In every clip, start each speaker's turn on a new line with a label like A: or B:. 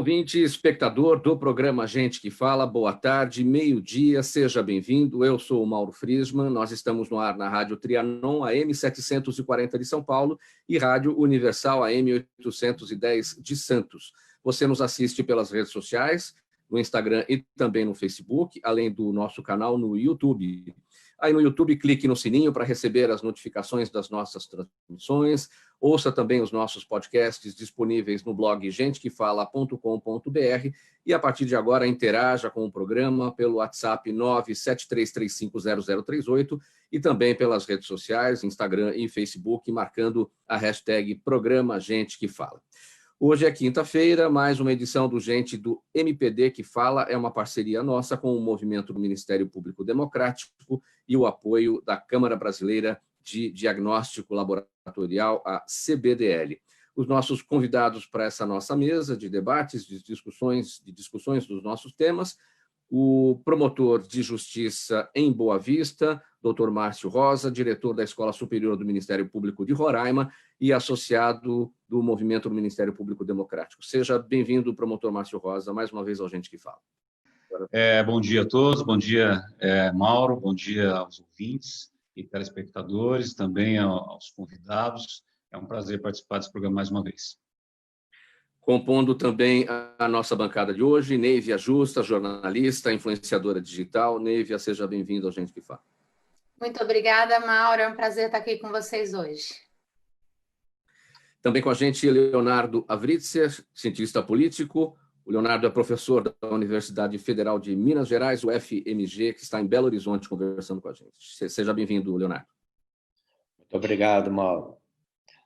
A: Ouvinte e espectador do programa Gente que Fala, boa tarde, meio-dia, seja bem-vindo. Eu sou o Mauro Friesman, nós estamos no ar na Rádio Trianon, AM 740 de São Paulo e Rádio Universal, AM 810 de Santos. Você nos assiste pelas redes sociais, no Instagram e também no Facebook, além do nosso canal no YouTube. Aí no YouTube, clique no sininho para receber as notificações das nossas transmissões. Ouça também os nossos podcasts disponíveis no blog gentequefala.com.br e, a partir de agora, interaja com o programa pelo WhatsApp 973350038 e também pelas redes sociais, Instagram e Facebook, marcando a hashtag Programa Gente que Fala. Hoje é quinta-feira, mais uma edição do Gente do MPD que Fala. É uma parceria nossa com o movimento do Ministério Público Democrático e o apoio da Câmara Brasileira de Diagnóstico Laboratorial, a CBDL. Os nossos convidados para essa nossa mesa de debates, de discussões dos nossos temas, o promotor de Justiça em Boa Vista, Dr. Márcio Rosa, diretor da Escola Superior do Ministério Público de Roraima e associado do Movimento do Ministério Público Democrático. Seja bem-vindo, promotor Márcio Rosa, mais uma vez ao Gente que Fala.
B: Bom dia a todos, bom dia, Mauro, bom dia aos ouvintes e telespectadores, também aos convidados. É um prazer participar desse programa mais uma vez.
A: Compondo também a nossa bancada de hoje, Neivia Justa, jornalista, influenciadora digital. Neivia, seja bem-vindo ao Gente que Fala.
C: Muito obrigada, Mauro. É um prazer estar aqui com vocês hoje.
A: Também com a gente, Leonardo Avritzer, cientista político. O Leonardo é professor da Universidade Federal de Minas Gerais, UFMG, que está em Belo Horizonte conversando com a gente. Seja bem-vindo, Leonardo.
D: Muito obrigado, Mauro.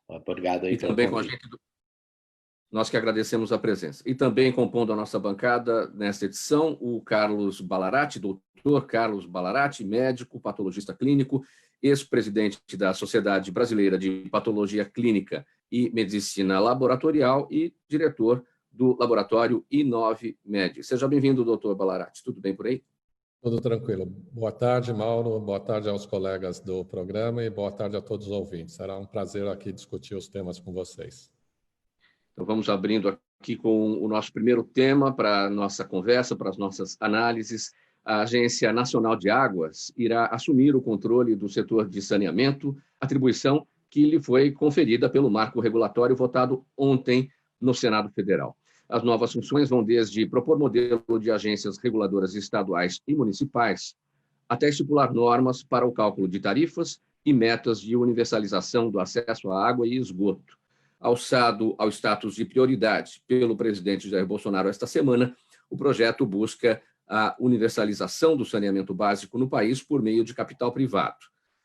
D: Obrigado aí.
A: E também com a gente, nós que agradecemos a presença. E também compondo a nossa bancada nesta edição, o Carlos Ballarati, doutor Carlos Ballarati, médico, patologista clínico, ex-presidente da Sociedade Brasileira de Patologia Clínica e Medicina Laboratorial e diretor do laboratório I9Med. Seja bem-vindo, doutor Ballarati. Tudo bem por aí?
E: Tudo tranquilo. Boa tarde, Mauro. Boa tarde aos colegas do programa e boa tarde a todos os ouvintes. Será um prazer aqui discutir os temas com vocês.
A: Então, vamos abrindo aqui com o nosso primeiro tema para a nossa conversa, para as nossas análises. A Agência Nacional de Águas irá assumir o controle do setor de saneamento, atribuição que lhe foi conferida pelo marco regulatório votado ontem no Senado Federal. As novas funções vão desde propor modelo de agências reguladoras estaduais e municipais, até estipular normas para o cálculo de tarifas e metas de universalização do acesso à água e esgoto. Alçado ao status de prioridade pelo presidente Jair Bolsonaro esta semana, o projeto busca a universalização do saneamento básico no país por meio de capital privado.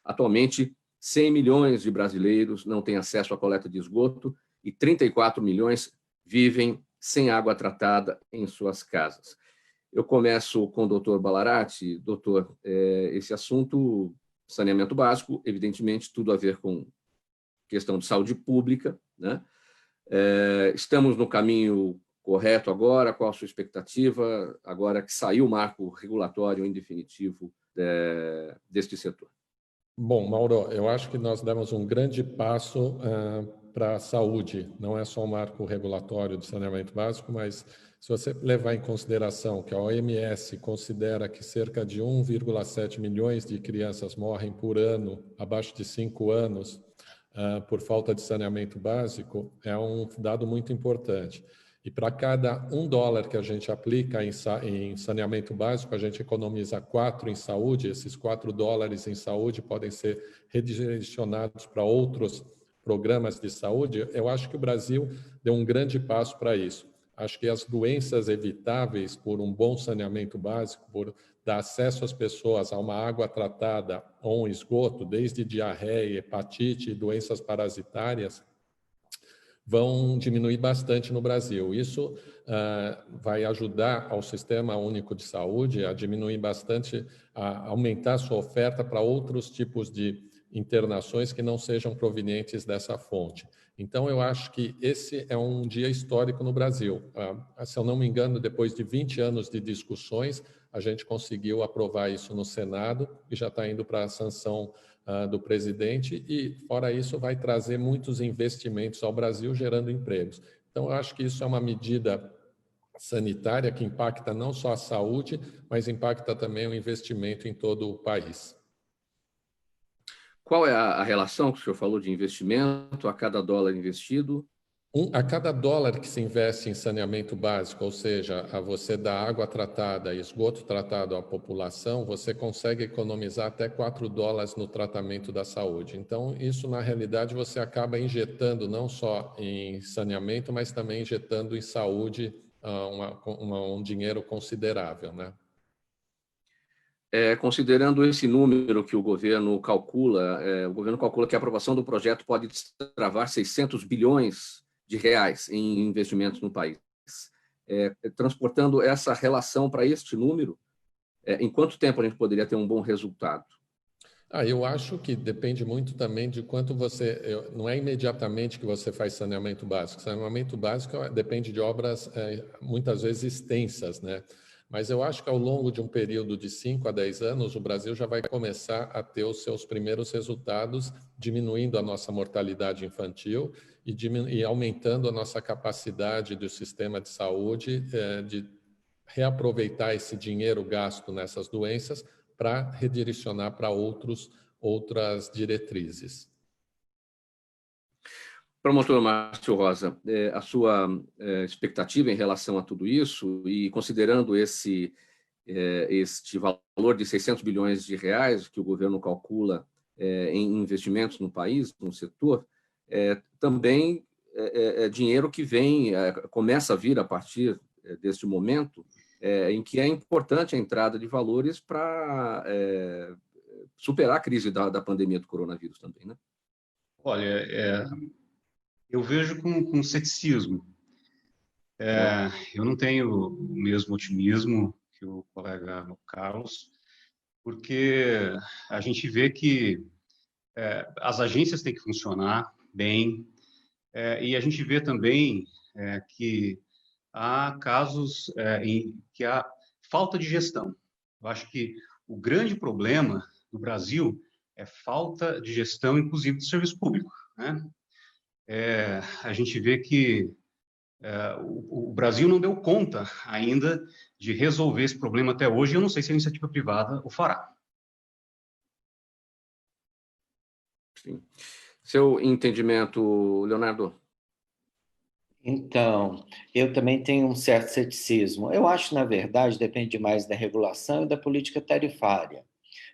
A: Atualmente, 100 milhões de brasileiros não têm acesso à coleta de esgoto e 34 milhões vivem sem água tratada em suas casas. Eu começo com o doutor Ballarati. Doutor, esse assunto, saneamento básico, evidentemente, tudo a ver com questão de saúde pública, né? Estamos no caminho correto agora? Qual a sua expectativa agora que saiu o marco regulatório em definitivo deste setor?
E: Bom, Mauro, eu acho que nós demos um grande passo para a saúde. Não é só o marco regulatório do saneamento básico, mas se você levar em consideração que a OMS considera que cerca de 1,7 milhões de crianças morrem por ano, abaixo de 5 anos, por falta de saneamento básico, é um dado muito importante. E para cada $1 que a gente aplica em saneamento básico, a gente economiza 4 em saúde. Esses $4 em saúde podem ser redirecionados para outros programas de saúde. Eu acho que o Brasil deu um grande passo para isso. Acho que as doenças evitáveis por um bom saneamento básico, por dar acesso às pessoas a uma água tratada ou um esgoto, desde diarreia, hepatite e doenças parasitárias, vão diminuir bastante no Brasil. Isso vai ajudar ao Sistema Único de Saúde a diminuir bastante, a aumentar a sua oferta para outros tipos de internações que não sejam provenientes dessa fonte. Então, eu acho que esse é um dia histórico no Brasil. Se eu não me engano, depois de 20 anos de discussões, a gente conseguiu aprovar isso no Senado e já está indo para a sanção do presidente e, fora isso, vai trazer muitos investimentos ao Brasil, gerando empregos. Então, eu acho que isso é uma medida sanitária que impacta não só a saúde, mas impacta também o investimento em todo o país.
A: Qual é a relação que o senhor falou de investimento a cada dólar investido?
E: A cada dólar que se investe em saneamento básico, ou seja, a você dar água tratada e esgoto tratado à população, você consegue economizar até 4 dólares no tratamento da saúde. Então, isso, na realidade, você acaba injetando não só em saneamento, mas também injetando em saúde um dinheiro considerável, né?
A: Considerando esse número que o governo calcula que a aprovação do projeto pode destravar 600 bilhões de reais em investimentos no país. Transportando essa relação para este número, em quanto tempo a gente poderia ter um bom resultado?
E: Eu acho que depende muito também de quanto não é imediatamente que você faz saneamento básico. Saneamento básico depende de obras muitas vezes extensas, né? Mas eu acho que ao longo de um período de 5 a 10 anos, o Brasil já vai começar a ter os seus primeiros resultados, diminuindo a nossa mortalidade infantil e aumentando a nossa capacidade do sistema de saúde de reaproveitar esse dinheiro gasto nessas doenças para redirecionar para outras diretrizes.
A: Promotor Márcio Rosa, a sua expectativa em relação a tudo isso, e considerando este valor de 600 bilhões de reais que o governo calcula em investimentos no país, no setor, também é dinheiro que começa a vir a partir deste momento, em que é importante a entrada de valores para superar a crise da pandemia do coronavírus também, né?
B: Olha, eu vejo com ceticismo. Eu não tenho o mesmo otimismo que o colega Carlos, porque a gente vê que as agências têm que funcionar bem, e a gente vê também que há casos em que há falta de gestão. Eu acho que o grande problema do Brasil é falta de gestão, inclusive, do serviço público, né? A gente vê que o Brasil não deu conta ainda de resolver esse problema até hoje, e eu não sei se a iniciativa privada o fará.
A: Sim. Seu entendimento, Leonardo?
D: Então, eu também tenho um certo ceticismo. Eu acho, na verdade, depende mais da regulação e da política tarifária.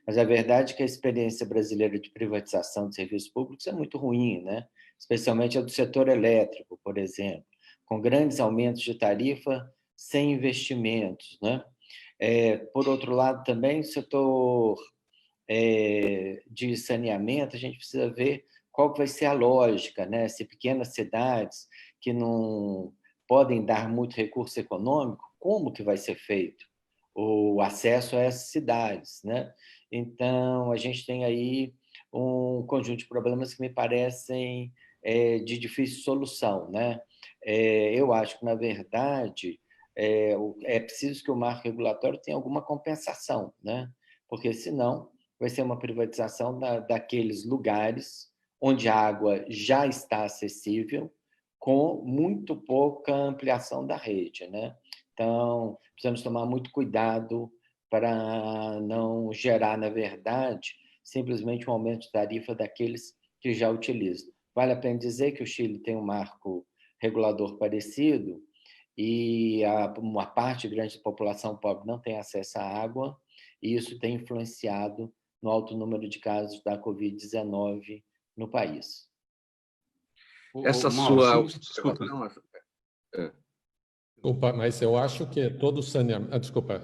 D: Mas a verdade é que a experiência brasileira de privatização de serviços públicos é muito ruim, né? Especialmente a do setor elétrico, por exemplo, com grandes aumentos de tarifa sem investimentos, né? Por outro lado, também o setor de saneamento, a gente precisa ver qual vai ser a lógica, né? Se pequenas cidades que não podem dar muito recurso econômico, como que vai ser feito o acesso a essas cidades, né? Então, a gente tem aí um conjunto de problemas que me parecem de difícil solução, né? Eu acho que, na verdade, é preciso que o marco regulatório tenha alguma compensação, né? Porque, senão, vai ser uma privatização daqueles lugares onde a água já está acessível, com muito pouca ampliação da rede, né? Então, precisamos tomar muito cuidado para não gerar, na verdade, simplesmente um aumento de tarifa daqueles que já utilizam. Vale a pena dizer que o Chile tem um marco regulador parecido e uma parte grande da população pobre não tem acesso à água, e isso tem influenciado no alto número de casos da Covid-19 no país.
A: Essa
B: Mauro,
A: sua
B: observação...
E: Desculpa, mas eu acho que todo saneamento... Desculpa,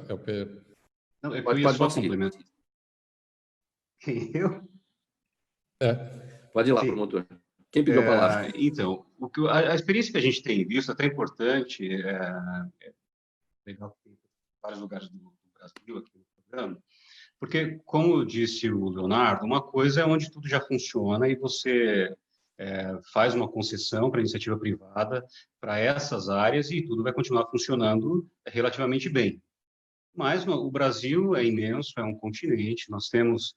B: Não, é que eu ia só complementar. Eu?
A: Pode ir lá, promotor. Quem pediu a palavra?
B: Então, a experiência que a gente tem visto, até importante, legal que tem vários lugares do Brasil aqui no programa, porque, como disse o Leonardo, uma coisa é onde tudo já funciona e você faz uma concessão para a iniciativa privada para essas áreas e tudo vai continuar funcionando relativamente bem. Mas o Brasil é imenso, é um continente, nós temos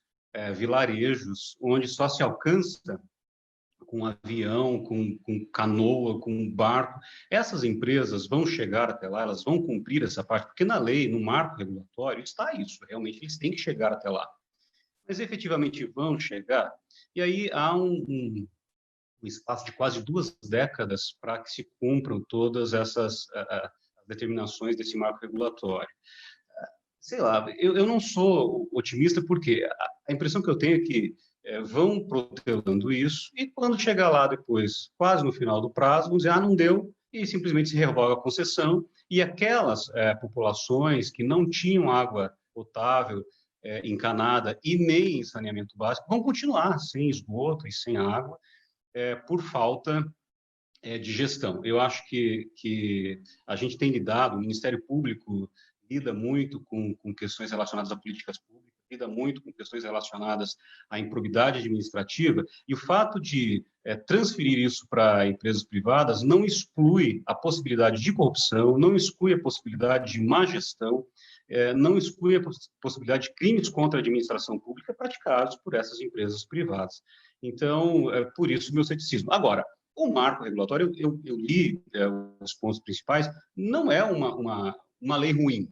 B: vilarejos onde só se alcança com avião, com canoa, com barco. Essas empresas vão chegar até lá, elas vão cumprir essa parte, porque na lei, no marco regulatório, está isso, realmente eles têm que chegar até lá. Mas efetivamente vão chegar, e aí há um espaço de quase 2 décadas para que se cumpram todas essas determinações desse marco regulatório. Sei lá, eu não sou otimista porque a impressão que eu tenho é que vão protelando isso e quando chegar lá depois, quase no final do prazo, vão dizer, não deu, e simplesmente se revoga a concessão e aquelas populações que não tinham água potável, encanada e nem saneamento básico vão continuar sem esgoto e sem água por falta de gestão. Eu acho que a gente tem lidado, o Ministério Público lida muito com questões relacionadas a políticas públicas, lida muito com questões relacionadas à improbidade administrativa, e o fato de transferir isso para empresas privadas não exclui a possibilidade de corrupção, não exclui a possibilidade de má gestão, não exclui a possibilidade de crimes contra a administração pública praticados por essas empresas privadas. Então, por isso, meu ceticismo. Agora, o marco regulatório, eu li os pontos principais, não é uma lei ruim.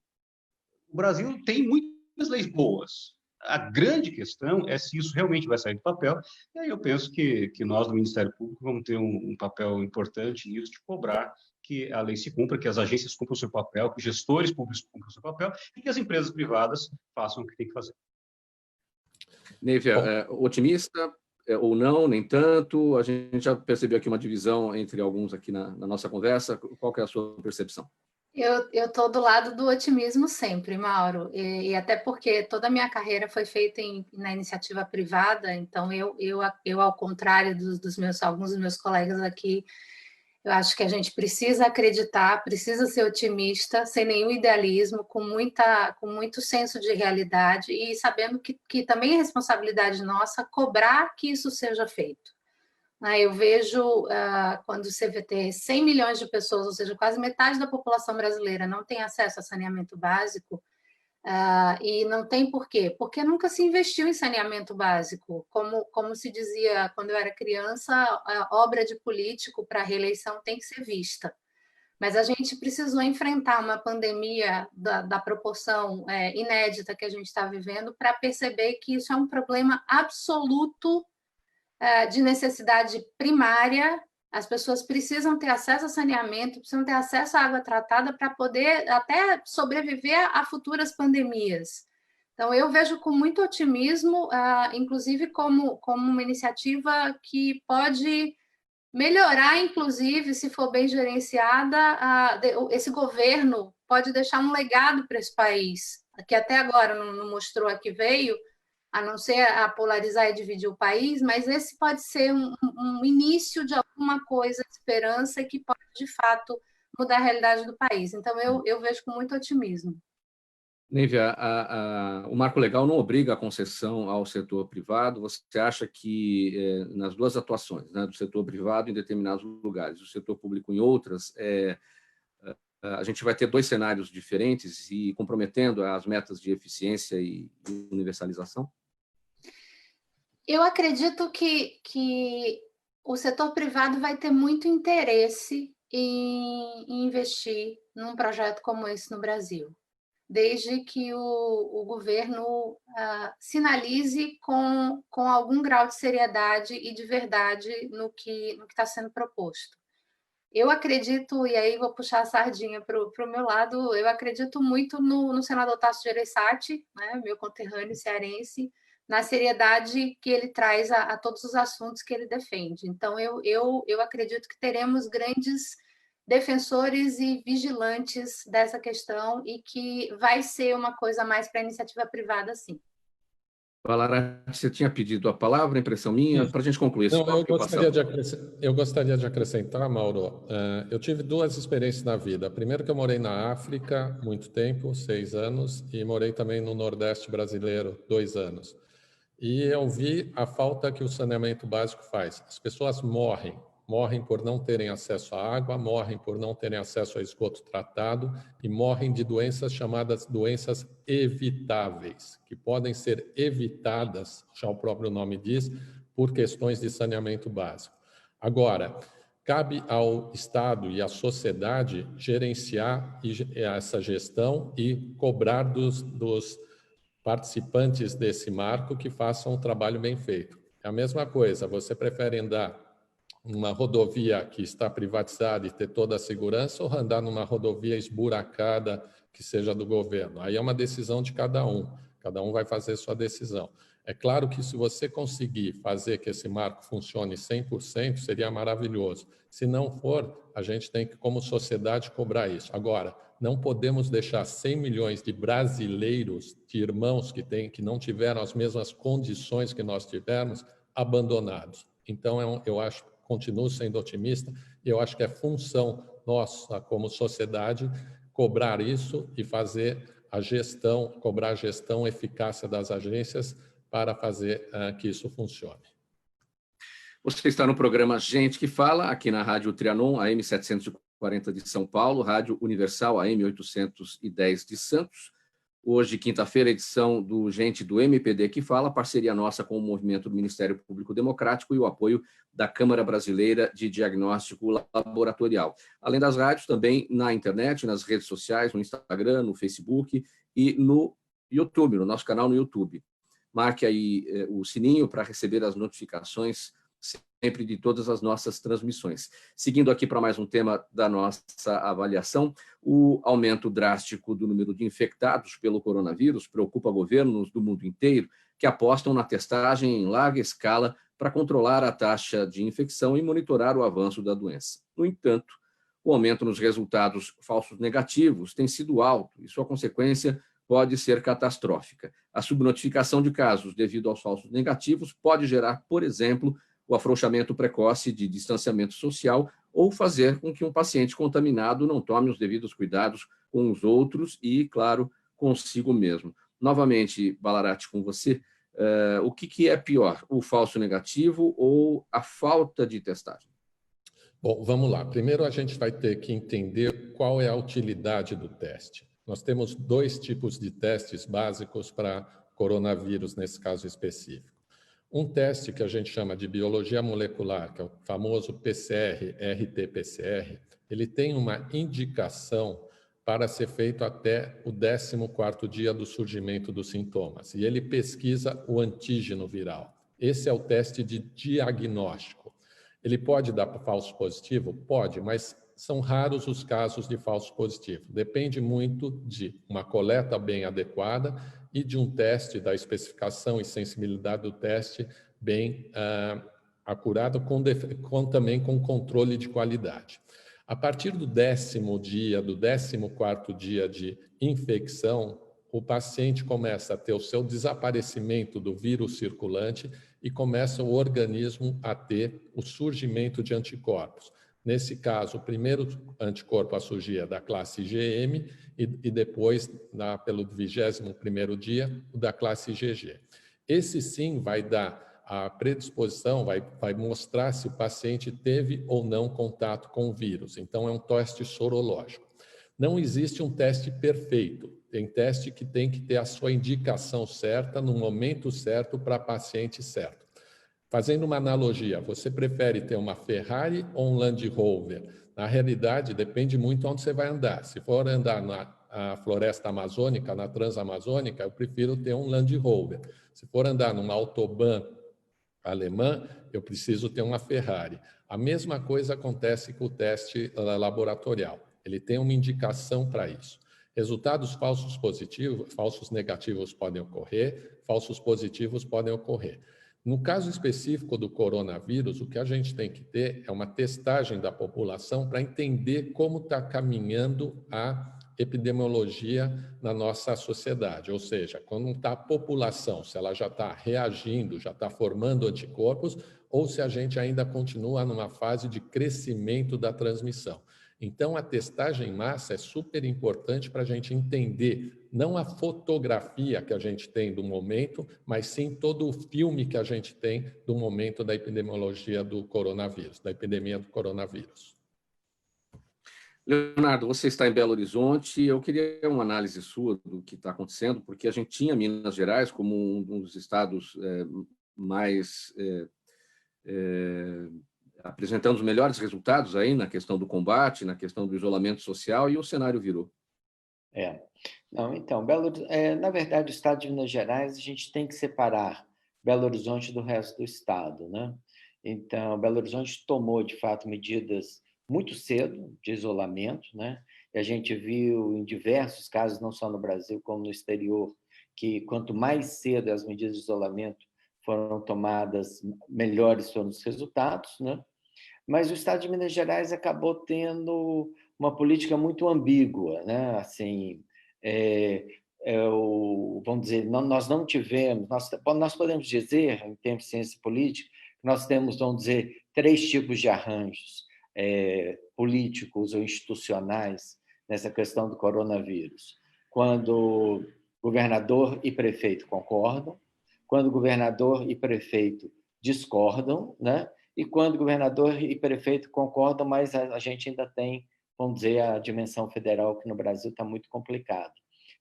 B: O Brasil tem muitas leis boas. A grande questão é se isso realmente vai sair do papel. E aí eu penso que nós, do Ministério Público, vamos ter um papel importante nisso, de cobrar que a lei se cumpra, que as agências cumpram o seu papel, que os gestores públicos cumpram o seu papel e que as empresas privadas façam o que tem que fazer.
A: Nívia, otimista ou não, nem tanto? A gente já percebeu aqui uma divisão entre alguns aqui na nossa conversa. Qual que é a sua percepção?
C: Eu estou do lado do otimismo sempre, Mauro, e até porque toda a minha carreira foi feita na iniciativa privada, então eu ao contrário alguns dos meus colegas aqui, eu acho que a gente precisa acreditar, precisa ser otimista, sem nenhum idealismo, com muito senso de realidade e sabendo que também é responsabilidade nossa cobrar que isso seja feito. Eu vejo, quando você vê ter 100 milhões de pessoas, ou seja, quase metade da população brasileira não tem acesso a saneamento básico, e não tem por quê? Porque nunca se investiu em saneamento básico. Como se dizia quando eu era criança, a obra de político para a reeleição tem que ser vista. Mas a gente precisou enfrentar uma pandemia da proporção inédita que a gente está vivendo para perceber que isso é um problema absoluto de necessidade primária. As pessoas precisam ter acesso a saneamento, precisam ter acesso à água tratada para poder até sobreviver a futuras pandemias. Então, eu vejo com muito otimismo, inclusive como uma iniciativa que pode melhorar, inclusive, se for bem gerenciada, esse governo pode deixar um legado para esse país, que até agora não mostrou a que veio, a não ser a polarizar e dividir o país, mas esse pode ser um início de alguma coisa de esperança que pode, de fato, mudar a realidade do país. Então, eu vejo com muito otimismo.
A: Nívia, o marco legal não obriga a concessão ao setor privado. Você acha que, nas duas atuações, né, do setor privado em determinados lugares, do setor público em outras, a gente vai ter dois cenários diferentes e comprometendo as metas de eficiência e universalização?
C: Eu acredito que o setor privado vai ter muito interesse em investir num projeto como esse no Brasil, desde que o governo sinalize com algum grau de seriedade e de verdade no que está sendo proposto. Eu acredito, e aí vou puxar a sardinha para o meu lado, eu acredito muito no senador Tasso Gereissati, né, meu conterrâneo cearense, na seriedade que ele traz a todos os assuntos que ele defende. Então, eu acredito que teremos grandes defensores e vigilantes dessa questão e que vai ser uma coisa mais para a iniciativa privada, sim.
A: Valara, você tinha pedido a palavra, impressão minha, para a gente concluir.
E: Não, eu gostaria de acrescentar, Mauro, eu tive duas experiências na vida. Primeiro que eu morei na África muito tempo, 6 anos, e morei também no Nordeste brasileiro, 2 anos. E eu vi a falta que o saneamento básico faz. As pessoas morrem por não terem acesso à água, morrem por não terem acesso a esgoto tratado e morrem de doenças chamadas doenças evitáveis, que podem ser evitadas, já o próprio nome diz, por questões de saneamento básico. Agora, cabe ao Estado e à sociedade gerenciar essa gestão e cobrar dos participantes desse marco que façam um trabalho bem feito. É a mesma coisa, você prefere andar numa rodovia que está privatizada e ter toda a segurança ou andar numa rodovia esburacada que seja do governo? Aí é uma decisão de cada um vai fazer sua decisão. É claro que se você conseguir fazer que esse marco funcione 100%, seria maravilhoso. Se não for, a gente tem que, como sociedade, cobrar isso. Agora, não podemos deixar 100 milhões de brasileiros, de irmãos que não tiveram as mesmas condições que nós tivemos, abandonados. Então, eu acho, continuo sendo otimista, e eu acho que é função nossa, como sociedade, cobrar isso e fazer a gestão, cobrar a gestão, eficácia das agências para fazer que isso funcione.
A: Você está no programa Gente que Fala, aqui na Rádio Trianon, AM 740 de São Paulo, Rádio Universal, AM 810 de Santos. Hoje, quinta-feira, edição do Gente do MPD que Fala, parceria nossa com o movimento do Ministério Público Democrático e o apoio da Câmara Brasileira de Diagnóstico Laboratorial. Além das rádios, também na internet, nas redes sociais, no Instagram, no Facebook e no YouTube, no nosso canal no YouTube. Marque aí o sininho para receber as notificações sempre de todas as nossas transmissões. Seguindo aqui para mais um tema da nossa avaliação, o aumento drástico do número de infectados pelo coronavírus preocupa governos do mundo inteiro que apostam na testagem em larga escala para controlar a taxa de infecção e monitorar o avanço da doença. No entanto, o aumento nos resultados falsos negativos tem sido alto e sua consequência pode ser catastrófica. A subnotificação de casos devido aos falsos negativos pode gerar, por exemplo, o afrouxamento precoce de distanciamento social ou fazer com que um paciente contaminado não tome os devidos cuidados com os outros e, claro, consigo mesmo. Novamente, Ballarati, com você, o que é pior, o falso negativo ou a falta de testagem?
E: Bom, vamos lá. Primeiro, a gente vai ter que entender qual é a utilidade do teste. Nós temos 2 tipos de testes básicos para coronavírus, nesse caso específico. Um teste que a gente chama de biologia molecular, que é o famoso PCR, RT-PCR, ele tem uma indicação para ser feito até o 14º dia do surgimento dos sintomas. E ele pesquisa o antígeno viral. Esse é o teste de diagnóstico. Ele pode dar falso positivo? Pode, mas são raros os casos de falso positivo. Depende muito de uma coleta bem adequada e de um teste, da especificação e sensibilidade do teste bem acurado, também com controle de qualidade. A partir do 10º dia, do 14º dia de infecção, o paciente começa a ter o seu desaparecimento do vírus circulante e começa o organismo a ter o surgimento de anticorpos. Nesse caso, o primeiro anticorpo a surgir é da classe IgM e depois, pelo 21º dia, o da classe IgG. Esse sim vai dar a predisposição, vai mostrar se o paciente teve ou não contato com o vírus. Então, é um teste sorológico. Não existe um teste perfeito. Tem teste que tem que ter a sua indicação certa, no momento certo, para paciente certo. Fazendo uma analogia, você prefere ter uma Ferrari ou um Land Rover? Na realidade, depende muito onde você vai andar. Se for andar na floresta amazônica, na transamazônica, eu prefiro ter um Land Rover. Se for andar numa autobahn alemã, eu preciso ter uma Ferrari. A mesma coisa acontece com o teste laboratorial. Ele tem uma indicação para isso. Resultados falsos negativos podem ocorrer, falsos positivos podem ocorrer. No caso específico do coronavírus, o que a gente tem que ter é uma testagem da população para entender como está caminhando a epidemiologia na nossa sociedade. Ou seja, como está a população, se ela já está reagindo, já está formando anticorpos, ou se a gente ainda continua numa fase de crescimento da transmissão. Então, a testagem em massa é super importante para a gente entender não a fotografia que a gente tem do momento, mas sim todo o filme que a gente tem do momento da epidemiologia do coronavírus, da epidemia do coronavírus.
A: Leonardo, você está em Belo Horizonte. Eu queria uma análise sua do que está acontecendo, porque a gente tinha Minas Gerais como um dos estados mais apresentando os melhores resultados aí na questão do combate, na questão do isolamento social, e o cenário virou.
D: Não, então, na verdade, o estado de Minas Gerais, a gente tem que separar Belo Horizonte do resto do estado, né? Então, Belo Horizonte tomou, de fato, medidas muito cedo de isolamento, né? E a gente viu em diversos casos, não só no Brasil, como no exterior, que quanto mais cedo as medidas de isolamento foram tomadas, melhores foram os resultados, né? Mas o estado de Minas Gerais acabou tendo uma política muito ambígua, né? Assim, vamos dizer, nós não tivemos, nós podemos dizer, em termos de ciência política, que nós temos, vamos dizer, 3 tipos de arranjos políticos ou institucionais nessa questão do coronavírus. Quando governador e prefeito concordam, quando governador e prefeito discordam, né? E quando governador e prefeito concordam, mas a gente ainda tem, vamos dizer, a dimensão federal, que no Brasil está muito complicado.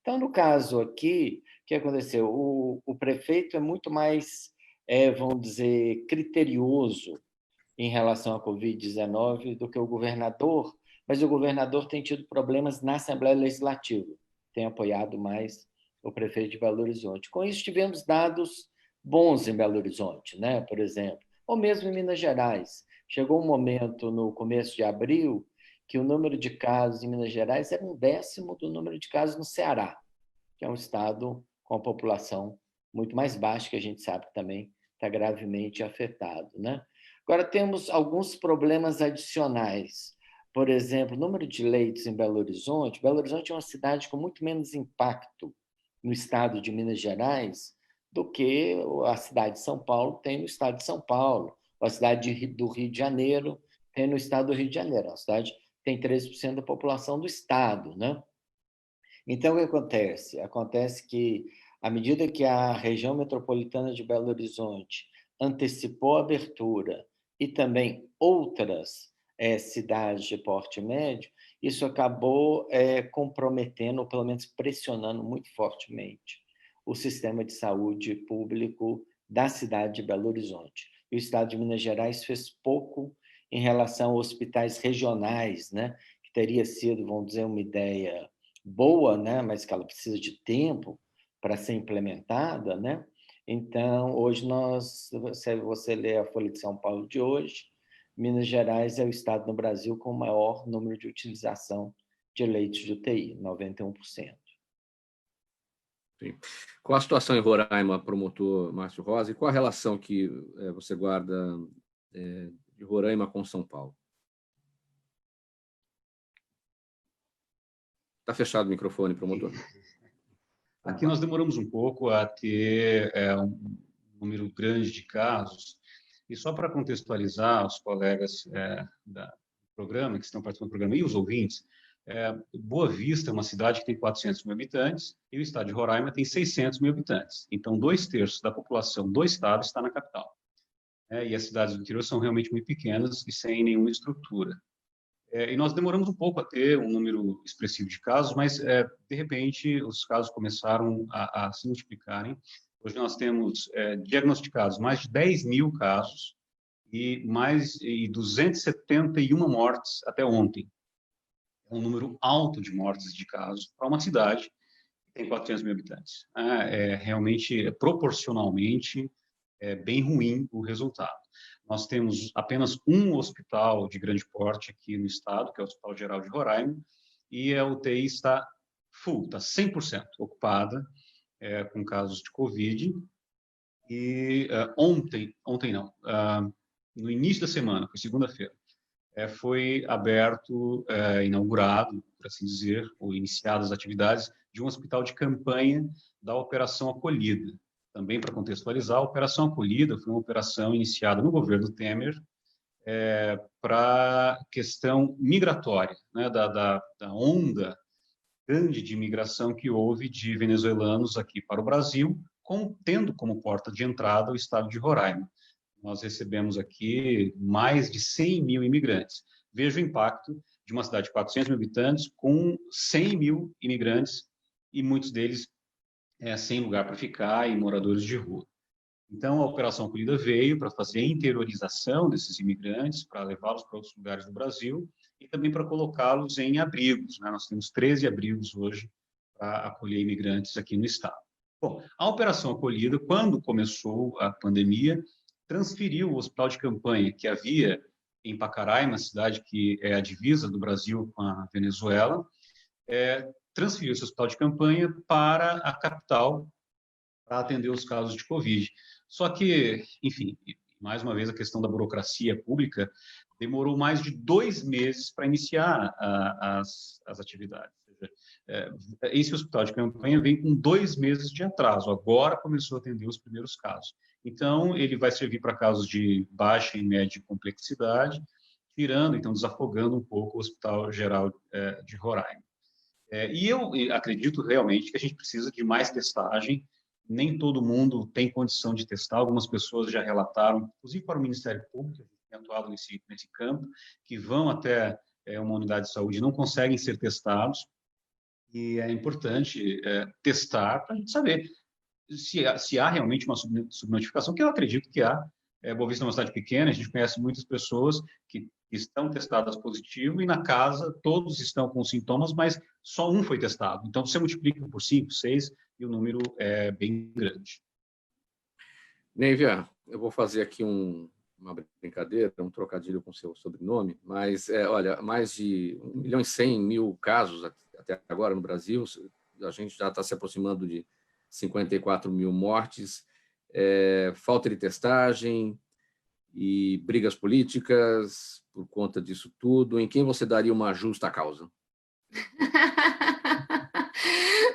D: Então, no caso aqui, o que aconteceu? O prefeito é muito mais, vamos dizer, criterioso em relação à Covid-19 do que o governador, mas o governador tem tido problemas na Assembleia Legislativa, tem apoiado mais o prefeito de Belo Horizonte. Com isso, tivemos dados bons em Belo Horizonte, né? Por exemplo, ou mesmo em Minas Gerais. Chegou um momento, no começo de abril, que o número de casos em Minas Gerais era 1/10 do número de casos no Ceará, que é um estado com a população muito mais baixa, que a gente sabe que também está gravemente afetado, né? Agora, temos alguns problemas adicionais. Por exemplo, o número de leitos em Belo Horizonte. Belo Horizonte é uma cidade com muito menos impacto no estado de Minas Gerais do que a cidade de São Paulo tem no estado de São Paulo, ou a cidade do Rio de Janeiro tem no estado do Rio de Janeiro. A cidade tem 13% da população do estado, né? Então, o que acontece? Acontece que, à medida que a região metropolitana de Belo Horizonte antecipou a abertura e também outras cidades de porte médio, isso acabou comprometendo, ou pelo menos pressionando muito fortemente, o sistema de saúde público da cidade de Belo Horizonte. E o estado de Minas Gerais fez pouco em relação a hospitais regionais, né? Que teria sido, vamos dizer, uma ideia boa, né? Mas que ela precisa de tempo para ser implementada, né? Então, hoje se você ler a Folha de São Paulo de hoje, Minas Gerais é o estado no Brasil com o maior número de utilização de leitos de UTI, 91%.
A: Sim. Qual a situação em Roraima, promotor Márcio Rosa, e qual a relação que você guarda de Roraima com São Paulo? Está fechado o microfone, promotor.
B: Aqui nós demoramos um pouco a ter um número grande de casos. E só para contextualizar os colegas do programa, que estão participando do programa, e os ouvintes, Boa Vista é uma cidade que tem 400 mil habitantes e o estado de Roraima tem 600 mil habitantes. Então, 2/3 da população do estado está na capital. E as cidades do interior são realmente muito pequenas e sem nenhuma estrutura. E nós demoramos um pouco a ter um número expressivo de casos, mas, de repente, os casos começaram a se multiplicarem. Hoje nós temos diagnosticados mais de 10 mil casos e mais de 271 mortes até ontem. É um número alto de mortes de casos para uma cidade que tem 400 mil habitantes. Realmente, proporcionalmente, bem ruim o resultado. Nós temos apenas um hospital de grande porte aqui no estado, que é o Hospital Geral de Roraima, e a UTI está full, está 100% ocupada, com casos de Covid. E ontem não, no início da semana, foi segunda-feira, foi aberto, inaugurado, por assim dizer, ou iniciadas as atividades de um hospital de campanha da Operação Acolhida. Também para contextualizar, a Operação Acolhida foi uma operação iniciada no governo Temer para a questão migratória, né, da onda grande de imigração que houve de venezuelanos aqui para o Brasil, tendo como porta de entrada o estado de Roraima. Nós recebemos aqui mais de 100 mil imigrantes. Veja o impacto de uma cidade de 400 mil habitantes com 100 mil imigrantes e muitos deles sem lugar para ficar e moradores de rua. Então, a Operação Acolhida veio para fazer a interiorização desses imigrantes, para levá-los para outros lugares do Brasil e também para colocá-los em abrigos, né? Nós temos 13 abrigos hoje para acolher imigrantes aqui no estado. Bom, a Operação Acolhida, quando começou a pandemia, transferiu o hospital de campanha que havia em Pacaraima, cidade que é a divisa do Brasil com a Venezuela, transferiu esse hospital de campanha para a capital para atender os casos de Covid. Só que, enfim, mais uma vez a questão da burocracia pública demorou mais de 2 meses para iniciar as atividades. Ou seja, esse hospital de campanha vem com 2 meses de atraso, agora começou a atender os primeiros casos. Então, ele vai servir para casos de baixa e média complexidade, tirando, então, desafogando um pouco o Hospital Geral de Roraima. E eu acredito realmente que a gente precisa de mais testagem. Nem todo mundo tem condição de testar, algumas pessoas já relataram, inclusive para o Ministério Público, que tem atuado nesse campo, que vão até uma unidade de saúde e não conseguem ser testados, e é importante testar para a gente saber se há realmente uma subnotificação, que eu acredito que há. Boa Vista é uma cidade pequena, a gente conhece muitas pessoas que estão testadas positivo e na casa todos estão com sintomas, mas só um foi testado. Então, você multiplica por 5, 6 e o número é bem grande.
A: Neivia, eu vou fazer aqui uma brincadeira, um trocadilho com o seu sobrenome, mas, olha, mais de 1.100.000 casos até agora no Brasil, a gente já está se aproximando de 54.000 mortes, falta de testagem e brigas políticas por conta disso tudo. Em quem você daria uma justa causa?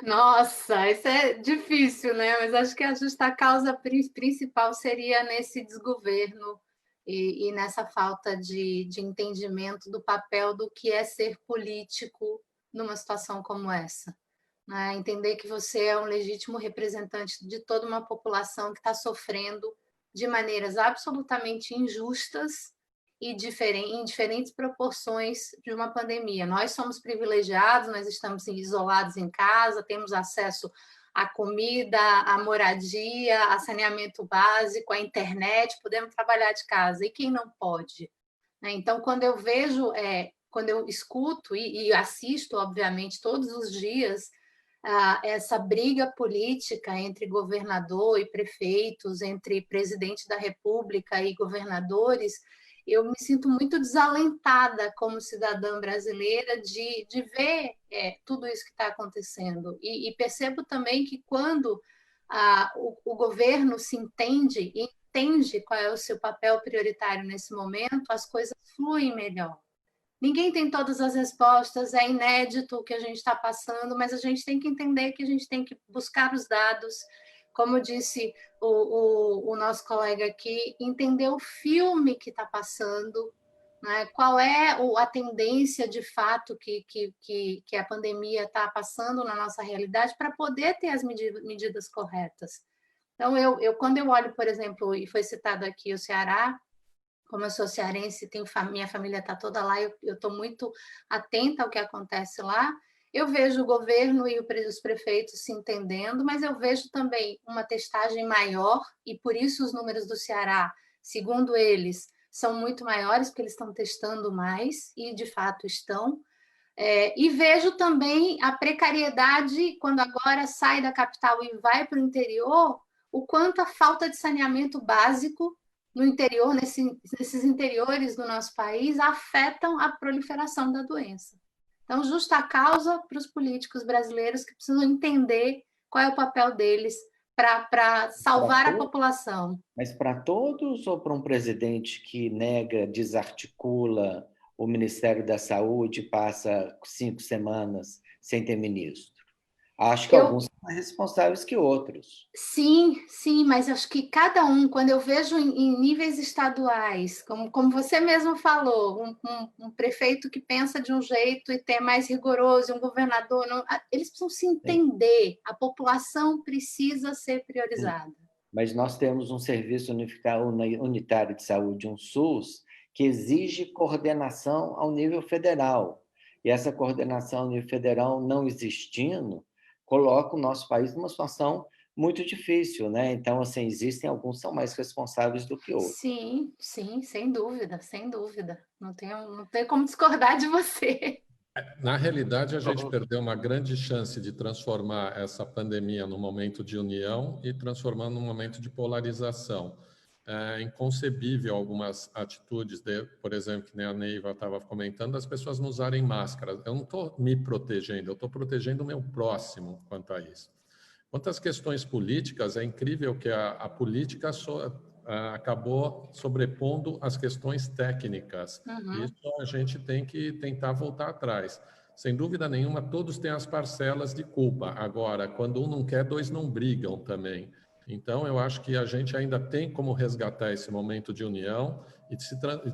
C: Nossa, isso é difícil, né? Mas acho que a justa causa principal seria nesse desgoverno e nessa falta de entendimento do papel do que é ser político numa situação como essa. Né? Entender que você é um legítimo representante de toda uma população que está sofrendo de maneiras absolutamente injustas e em diferentes proporções de uma pandemia. Nós somos privilegiados, nós estamos isolados em casa, temos acesso à comida, à moradia, a saneamento básico, à internet, podemos trabalhar de casa. E quem não pode? Então, quando eu vejo, quando eu escuto e assisto, obviamente, todos os dias, essa briga política entre governador e prefeitos, entre presidente da República e governadores, eu me sinto muito desalentada como cidadã brasileira de ver tudo isso que está acontecendo. E percebo também que quando o governo se entende e entende qual é o seu papel prioritário nesse momento, as coisas fluem melhor. Ninguém tem todas as respostas, é inédito o que a gente está passando, mas a gente tem que entender que a gente tem que buscar os dados, como disse o nosso colega aqui, entender o filme que está passando, né? Qual é a tendência de fato que a pandemia está passando na nossa realidade para poder ter as medidas corretas. Então, quando eu olho, por exemplo, e foi citado aqui o Ceará, como eu sou cearense, minha família está toda lá, eu estou muito atenta ao que acontece lá. Eu vejo o governo e os prefeitos se entendendo, mas eu vejo também uma testagem maior, e por isso os números do Ceará, segundo eles, são muito maiores, porque eles estão testando mais, e de fato estão. E vejo também a precariedade, quando agora sai da capital e vai para o interior, o quanto a falta de saneamento básico no interior, nesses interiores do nosso país, afetam a proliferação da doença. Então, justa causa para os políticos brasileiros que precisam entender qual é o papel deles para salvar a população.
D: Mas para todos ou para um presidente que nega, desarticula o Ministério da Saúde e passa 5 semanas sem ter ministro? Acho que alguns são mais responsáveis que outros.
C: Sim, mas acho que cada um, quando eu vejo em níveis estaduais, como você mesmo falou, um prefeito que pensa de um jeito e tem mais rigoroso, um governador, eles precisam se entender, a população precisa ser priorizada.
D: Sim. Mas nós temos um serviço unitário de saúde, um SUS, que exige coordenação ao nível federal. E essa coordenação ao nível federal não existindo, coloca o nosso país numa situação muito difícil, né? Então, assim, existem alguns que são mais responsáveis do que outros.
C: Sim, sim, sem dúvida, sem dúvida. Não tenho como discordar de você.
E: Na realidade, a gente perdeu uma grande chance de transformar essa pandemia num momento de união e transformar num momento de polarização. É inconcebível algumas atitudes, por exemplo, que nem a Neiva estava comentando, as pessoas não usarem máscara. Eu não estou me protegendo, eu estou protegendo o meu próximo quanto a isso. Quanto às questões políticas, é incrível que a política acabou sobrepondo as questões técnicas.
C: Uhum.
E: Isso a gente tem que tentar voltar atrás. Sem dúvida nenhuma, todos têm as parcelas de culpa. Agora, quando um não quer, dois não brigam também. Então, eu acho que a gente ainda tem como resgatar esse momento de união e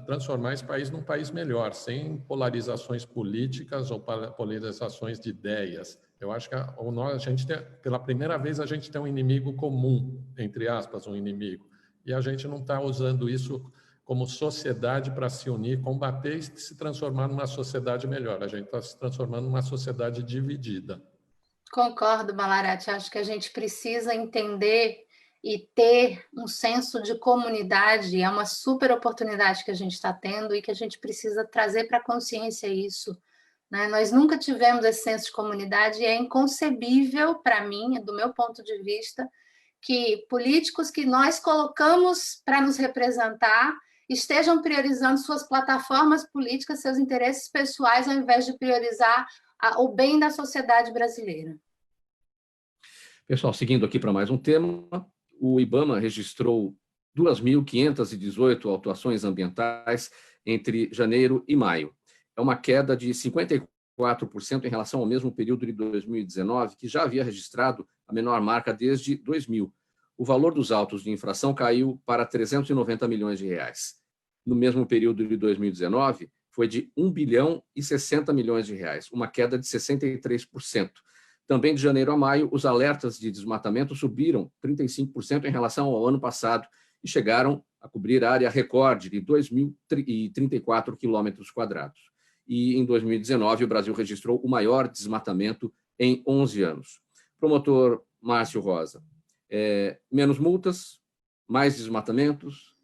E: transformar esse país num país melhor, sem polarizações políticas ou polarizações de ideias. Eu acho que a gente tem, pela primeira vez, a gente tem um inimigo comum, entre aspas, um inimigo. E a gente não está usando isso como sociedade para se unir, combater e se transformar numa sociedade melhor. A gente está se transformando numa sociedade dividida.
C: Concordo, Balarati. Acho que a gente precisa entender e ter um senso de comunidade. É uma super oportunidade que a gente está tendo e que a gente precisa trazer para a consciência isso. Né? Nós nunca tivemos esse senso de comunidade e é inconcebível para mim, do meu ponto de vista, que políticos que nós colocamos para nos representar estejam priorizando suas plataformas políticas, seus interesses pessoais, ao invés de priorizar o bem da sociedade brasileira.
A: Pessoal, seguindo aqui para mais um tema, o IBAMA registrou 2.518 autuações ambientais entre janeiro e maio. É uma queda de 54% em relação ao mesmo período de 2019, que já havia registrado a menor marca desde 2000. O valor dos autos de infração caiu para 390 milhões de reais. No mesmo período de 2019, foi de 1 bilhão e 60 milhões de reais, uma queda de 63%. Também de janeiro a maio, os alertas de desmatamento subiram 35% em relação ao ano passado e chegaram a cobrir a área recorde de 2.034 quilômetros quadrados. E em 2019, o Brasil registrou o maior desmatamento em 11 anos. Promotor Márcio Rosa, menos multas, mais desmatamentos,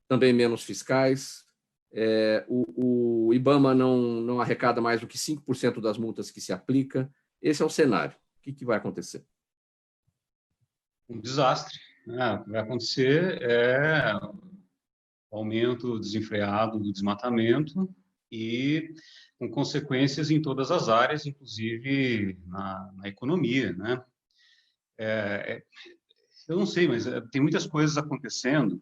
A: também menos fiscais. O IBAMA não arrecada mais do que 5% das multas que se aplica. Esse é o cenário. O que vai acontecer?
B: Um desastre. O que vai acontecer é o aumento desenfreado do desmatamento e com consequências em todas as áreas, inclusive na economia, né? Eu não sei, mas tem muitas coisas acontecendo,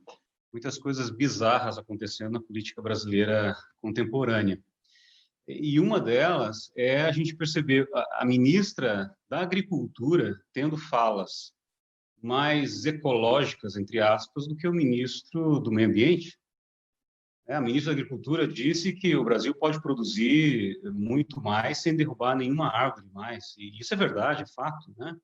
B: muitas coisas bizarras acontecendo na política brasileira contemporânea. E uma delas é a gente perceber a ministra da Agricultura tendo falas mais ecológicas, entre aspas, do que o ministro do Meio Ambiente. A ministra da Agricultura disse que o Brasil pode produzir muito mais sem derrubar nenhuma árvore mais. E isso é verdade, é fato, né?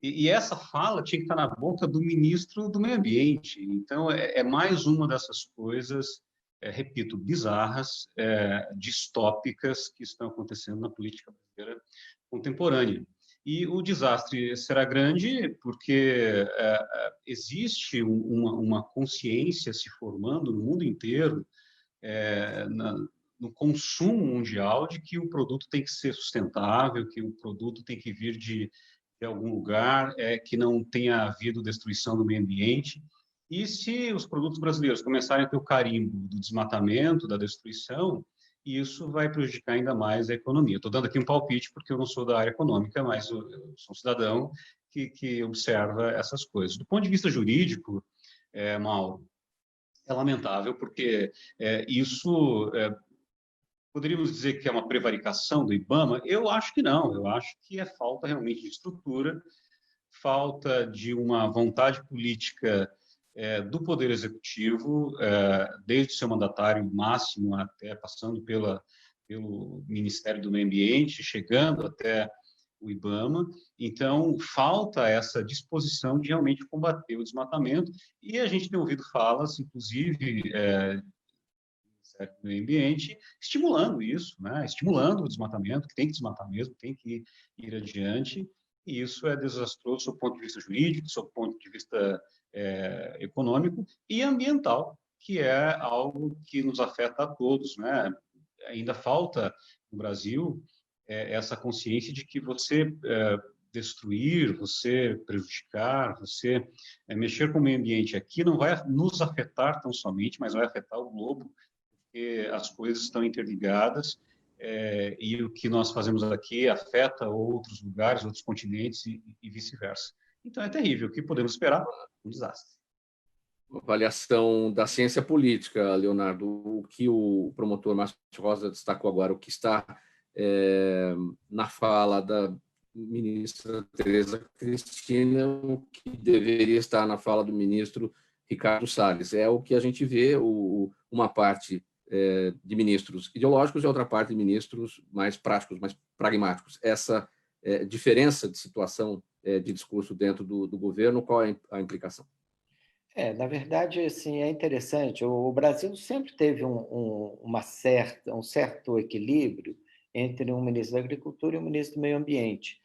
B: E essa fala tinha que estar na boca do ministro do Meio Ambiente. Então, é mais uma dessas coisas, repito, bizarras, distópicas que estão acontecendo na política brasileira contemporânea. E o desastre será grande porque existe uma consciência se formando no mundo inteiro, no consumo mundial, de que o produto tem que ser sustentável, que o produto tem que vir de algum lugar, que não tenha havido destruição do meio ambiente. E se os produtos brasileiros começarem a ter o carimbo do desmatamento, da destruição, isso vai prejudicar ainda mais a economia. Estou dando aqui um palpite porque eu não sou da área econômica, mas eu sou um cidadão que observa essas coisas. Do ponto de vista jurídico, Mauro, é lamentável porque isso... Poderíamos dizer que é uma prevaricação do IBAMA? Eu acho que não. Eu acho que é falta realmente de estrutura, falta de uma vontade política do Poder Executivo, desde o seu mandatário máximo até passando pelo Ministério do Meio Ambiente, chegando até o IBAMA. Então, falta essa disposição de realmente combater o desmatamento. E a gente tem ouvido falas, inclusive... do meio ambiente, estimulando isso, né? Estimulando o desmatamento, que tem que desmatar mesmo, tem que ir adiante, e isso é desastroso do ponto de vista jurídico, do ponto de vista econômico e ambiental, que é algo que nos afeta a todos, né? Ainda falta no Brasil essa consciência de que você destruir, você prejudicar, você mexer com o meio ambiente aqui não vai nos afetar tão somente, mas vai afetar o globo, porque as coisas estão interligadas e o que nós fazemos aqui afeta outros lugares, outros continentes e vice-versa. Então é terrível. O que podemos esperar? Um desastre.
A: Avaliação da ciência política, Leonardo, o que o promotor Márcio Rosa destacou agora, o que está na fala da ministra Tereza Cristina, o que deveria estar na fala do ministro Ricardo Salles. É o que a gente vê, uma parte de ministros ideológicos e outra parte de ministros mais práticos, mais pragmáticos. Essa diferença de situação de discurso dentro do governo, qual é a implicação?
D: Na verdade, assim, é interessante. O Brasil sempre teve um certo equilíbrio entre um ministro da Agricultura e um ministro do Meio Ambiente.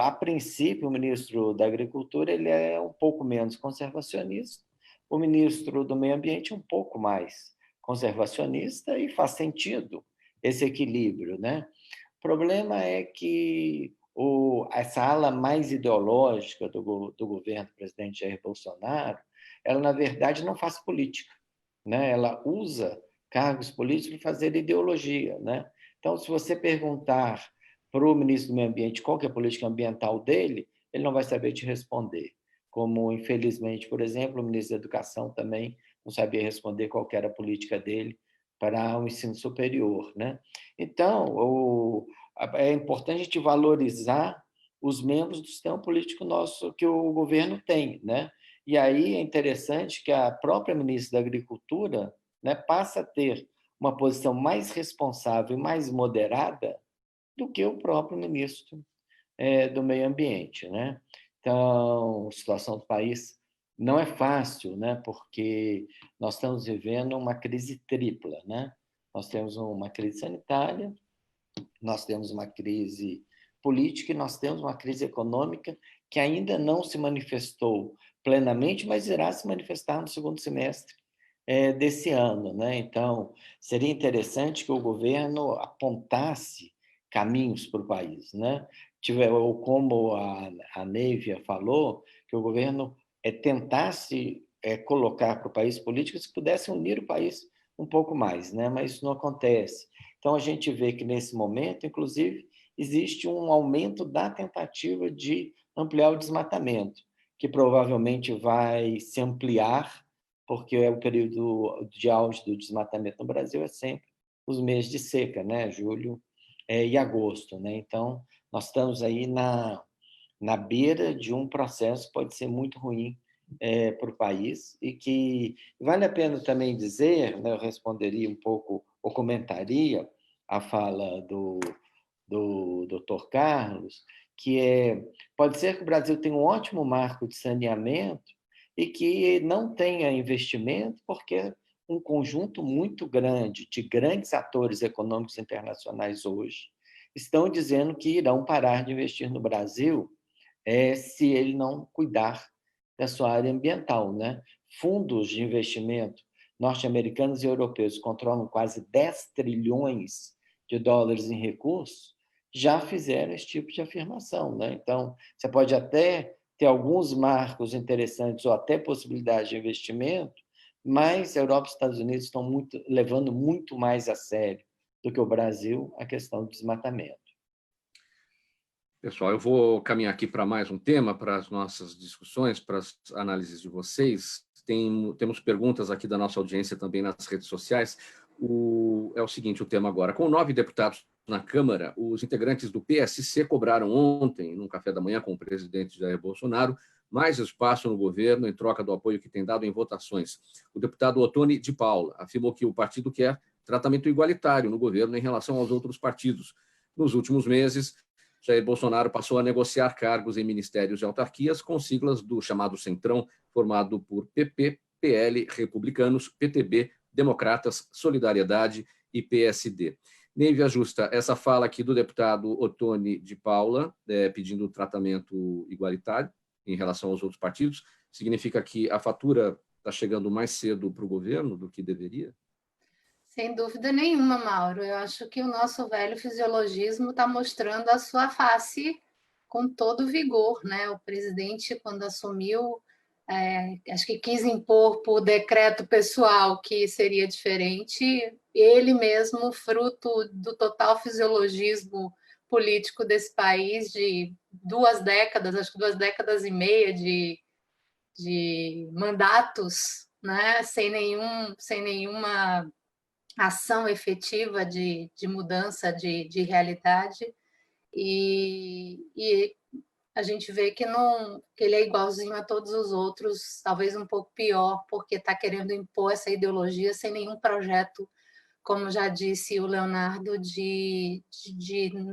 D: A princípio, o ministro da Agricultura ele é um pouco menos conservacionista, o ministro do Meio Ambiente um pouco mais conservacionista, e faz sentido esse equilíbrio, né? O problema é que essa ala mais ideológica do governo do presidente Jair Bolsonaro, ela, na verdade, não faz política, né? Ela usa cargos políticos para fazer ideologia, né? Então, se você perguntar para o ministro do Meio Ambiente qual que é a política ambiental dele, ele não vai saber te responder. Como, infelizmente, por exemplo, o ministro da Educação também não sabia responder qual que era a política dele para o ensino superior, né? Então, é importante a gente valorizar os membros do sistema político nosso que o governo tem, né? E aí é interessante que a própria ministra da Agricultura, né, passa a ter uma posição mais responsável e mais moderada do que o próprio ministro do Meio Ambiente, né? Então, a situação do país não é fácil, né? Porque nós estamos vivendo uma crise tripla, né? Nós temos uma crise sanitária, nós temos uma crise política e nós temos uma crise econômica que ainda não se manifestou plenamente, mas irá se manifestar no segundo semestre desse ano, né? Então, seria interessante que o governo apontasse caminhos para o país, né? Ou como a Nívia falou, que o governo tentasse colocar para o país políticas que pudessem unir o país um pouco mais, né? Mas isso não acontece. Então, a gente vê que, nesse momento, inclusive, existe um aumento da tentativa de ampliar o desmatamento, que provavelmente vai se ampliar, porque o período de auge do desmatamento no Brasil é sempre os meses de seca, né? Julho e agosto, né? Então, nós estamos aí na beira de um processo que pode ser muito ruim para o país e que vale a pena também dizer, né, eu responderia um pouco, ou comentaria a fala do Dr. Carlos, que pode ser que o Brasil tenha um ótimo marco de saneamento e que não tenha investimento porque um conjunto muito grande de grandes atores econômicos internacionais hoje estão dizendo que irão parar de investir no Brasil se ele não cuidar da sua área ambiental, né? Fundos de investimento norte-americanos e europeus controlam quase 10 trilhões de dólares em recursos, já fizeram esse tipo de afirmação, né? Então, você pode até ter alguns marcos interessantes ou até possibilidades de investimento, mas a Europa e os Estados Unidos estão levando muito mais a sério do que o Brasil a questão do desmatamento.
A: Pessoal, eu vou caminhar aqui para mais um tema, para as nossas discussões, para as análises de vocês. Temos perguntas aqui da nossa audiência também nas redes sociais. É o seguinte, o tema agora. Com 9 deputados na Câmara, os integrantes do PSC cobraram ontem, num café da manhã com o presidente Jair Bolsonaro, mais espaço no governo em troca do apoio que tem dado em votações. O deputado Ottoni de Paula afirmou que o partido quer tratamento igualitário no governo em relação aos outros partidos. Nos últimos meses, Jair Bolsonaro passou a negociar cargos em ministérios e autarquias com siglas do chamado Centrão, formado por PP, PL, Republicanos, PTB, Democratas, Solidariedade e PSD. Nem via justa, essa fala aqui do deputado Ottoni de Paula, pedindo tratamento igualitário em relação aos outros partidos, significa que a fatura está chegando mais cedo para o governo do que deveria?
C: Sem dúvida nenhuma, Mauro. Eu acho que o nosso velho fisiologismo está mostrando a sua face com todo vigor, né? O presidente, quando assumiu, acho que quis impor por decreto pessoal que seria diferente. Ele mesmo, fruto do total fisiologismo político desse país, de 2 décadas, acho que 2 décadas e meia de mandatos, né? Sem nenhuma ação efetiva de mudança de realidade, e a gente vê que ele é igualzinho a todos os outros, talvez um pouco pior, porque está querendo impor essa ideologia sem nenhum projeto, como já disse o Leonardo, de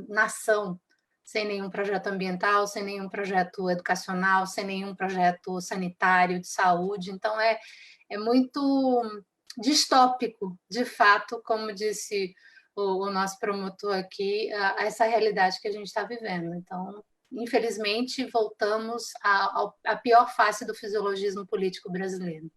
C: nação, sem nenhum projeto ambiental, sem nenhum projeto educacional, sem nenhum projeto sanitário, de saúde. Então, é muito distópico, de fato, como disse o nosso promotor aqui, a essa realidade que a gente está vivendo. Então, infelizmente, voltamos à pior face do fisiologismo político brasileiro.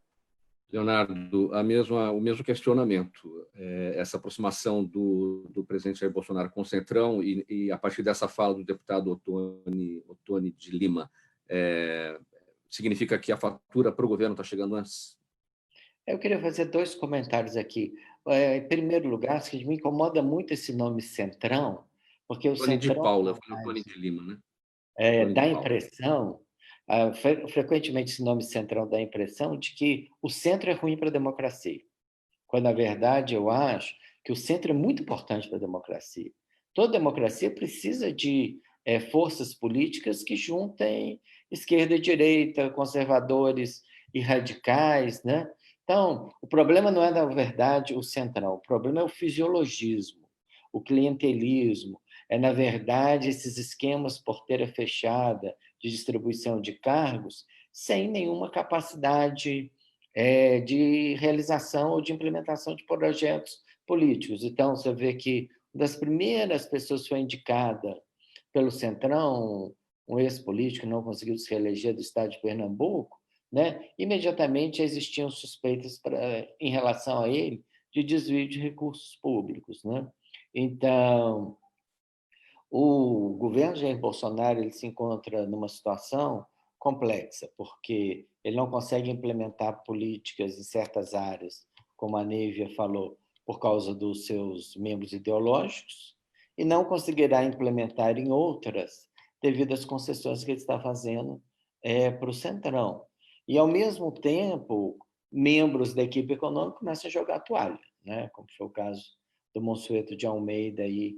A: Leonardo, o mesmo questionamento, essa aproximação do presidente Jair Bolsonaro com o Centrão e a partir dessa fala do deputado Ottoni de Lima, significa que a fatura para o governo está chegando antes?
D: Eu queria fazer 2 comentários aqui. Em primeiro lugar, que me incomoda muito esse nome Centrão, porque o
A: Ottoni de
D: Centrão
A: Paula, foi o Ottoni de Lima, né?
D: dá a impressão, frequentemente esse nome Centrão dá a impressão de que o centro é ruim para a democracia, quando, na verdade, eu acho que o centro é muito importante para a democracia. Toda democracia precisa de forças políticas que juntem esquerda e direita, conservadores e radicais, né? Então, o problema não é, na verdade, o centrão, o problema é o fisiologismo, o clientelismo, na verdade, esses esquemas porteira fechada de distribuição de cargos sem nenhuma capacidade de realização ou de implementação de projetos políticos. Então, você vê que uma das primeiras pessoas que foi indicada pelo Centrão, um ex-político que não conseguiu se reeleger do estado de Pernambuco, né? Imediatamente existiam suspeitas em relação a ele de desvio de recursos públicos, né? Então, o governo Jair Bolsonaro ele se encontra numa situação complexa, porque ele não consegue implementar políticas em certas áreas, como a Nívia falou, por causa dos seus membros ideológicos, e não conseguirá implementar em outras devido às concessões que ele está fazendo para o Centrão. E, ao mesmo tempo, membros da equipe econômica começam a jogar a toalha, né? Como foi o caso do Monsueto de Almeida aí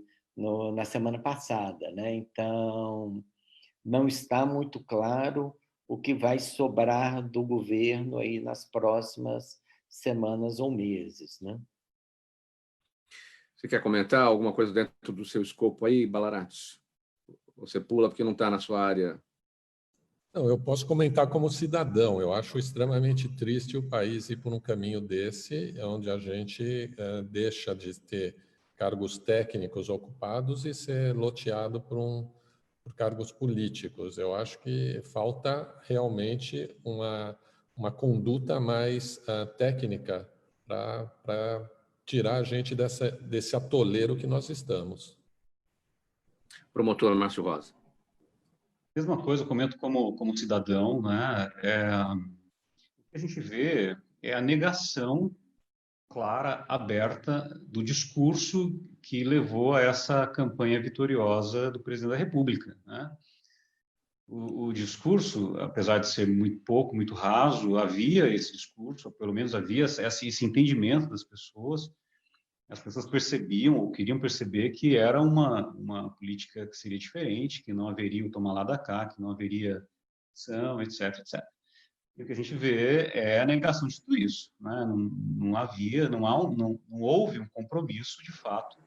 D: na semana passada, né? Então, não está muito claro o que vai sobrar do governo aí nas próximas semanas ou meses, né?
A: Você quer comentar alguma coisa dentro do seu escopo aí, Balarati? Você pula porque não está na sua área.
E: Não, eu posso comentar como cidadão. Eu acho extremamente triste o país ir por um caminho desse, onde a gente deixa de ter cargos técnicos ocupados e ser loteado por cargos políticos. Eu acho que falta realmente uma conduta mais técnica para tirar a gente desse atoleiro que nós estamos.
A: Promotor Márcio Rosa.
B: Mesma coisa, eu comento como cidadão, né? O que a gente vê é a negação clara, aberta, do discurso que levou a essa campanha vitoriosa do presidente da República, né? O discurso, apesar de ser muito pouco, muito raso, havia esse discurso, ou pelo menos havia esse entendimento das pessoas. As pessoas percebiam ou queriam perceber que era uma política que seria diferente, que não haveria o tomar lá da cá, que não haveria ação, etc, etc. E o que a gente vê é a negação de tudo isso, né? Não houve um compromisso, de fato,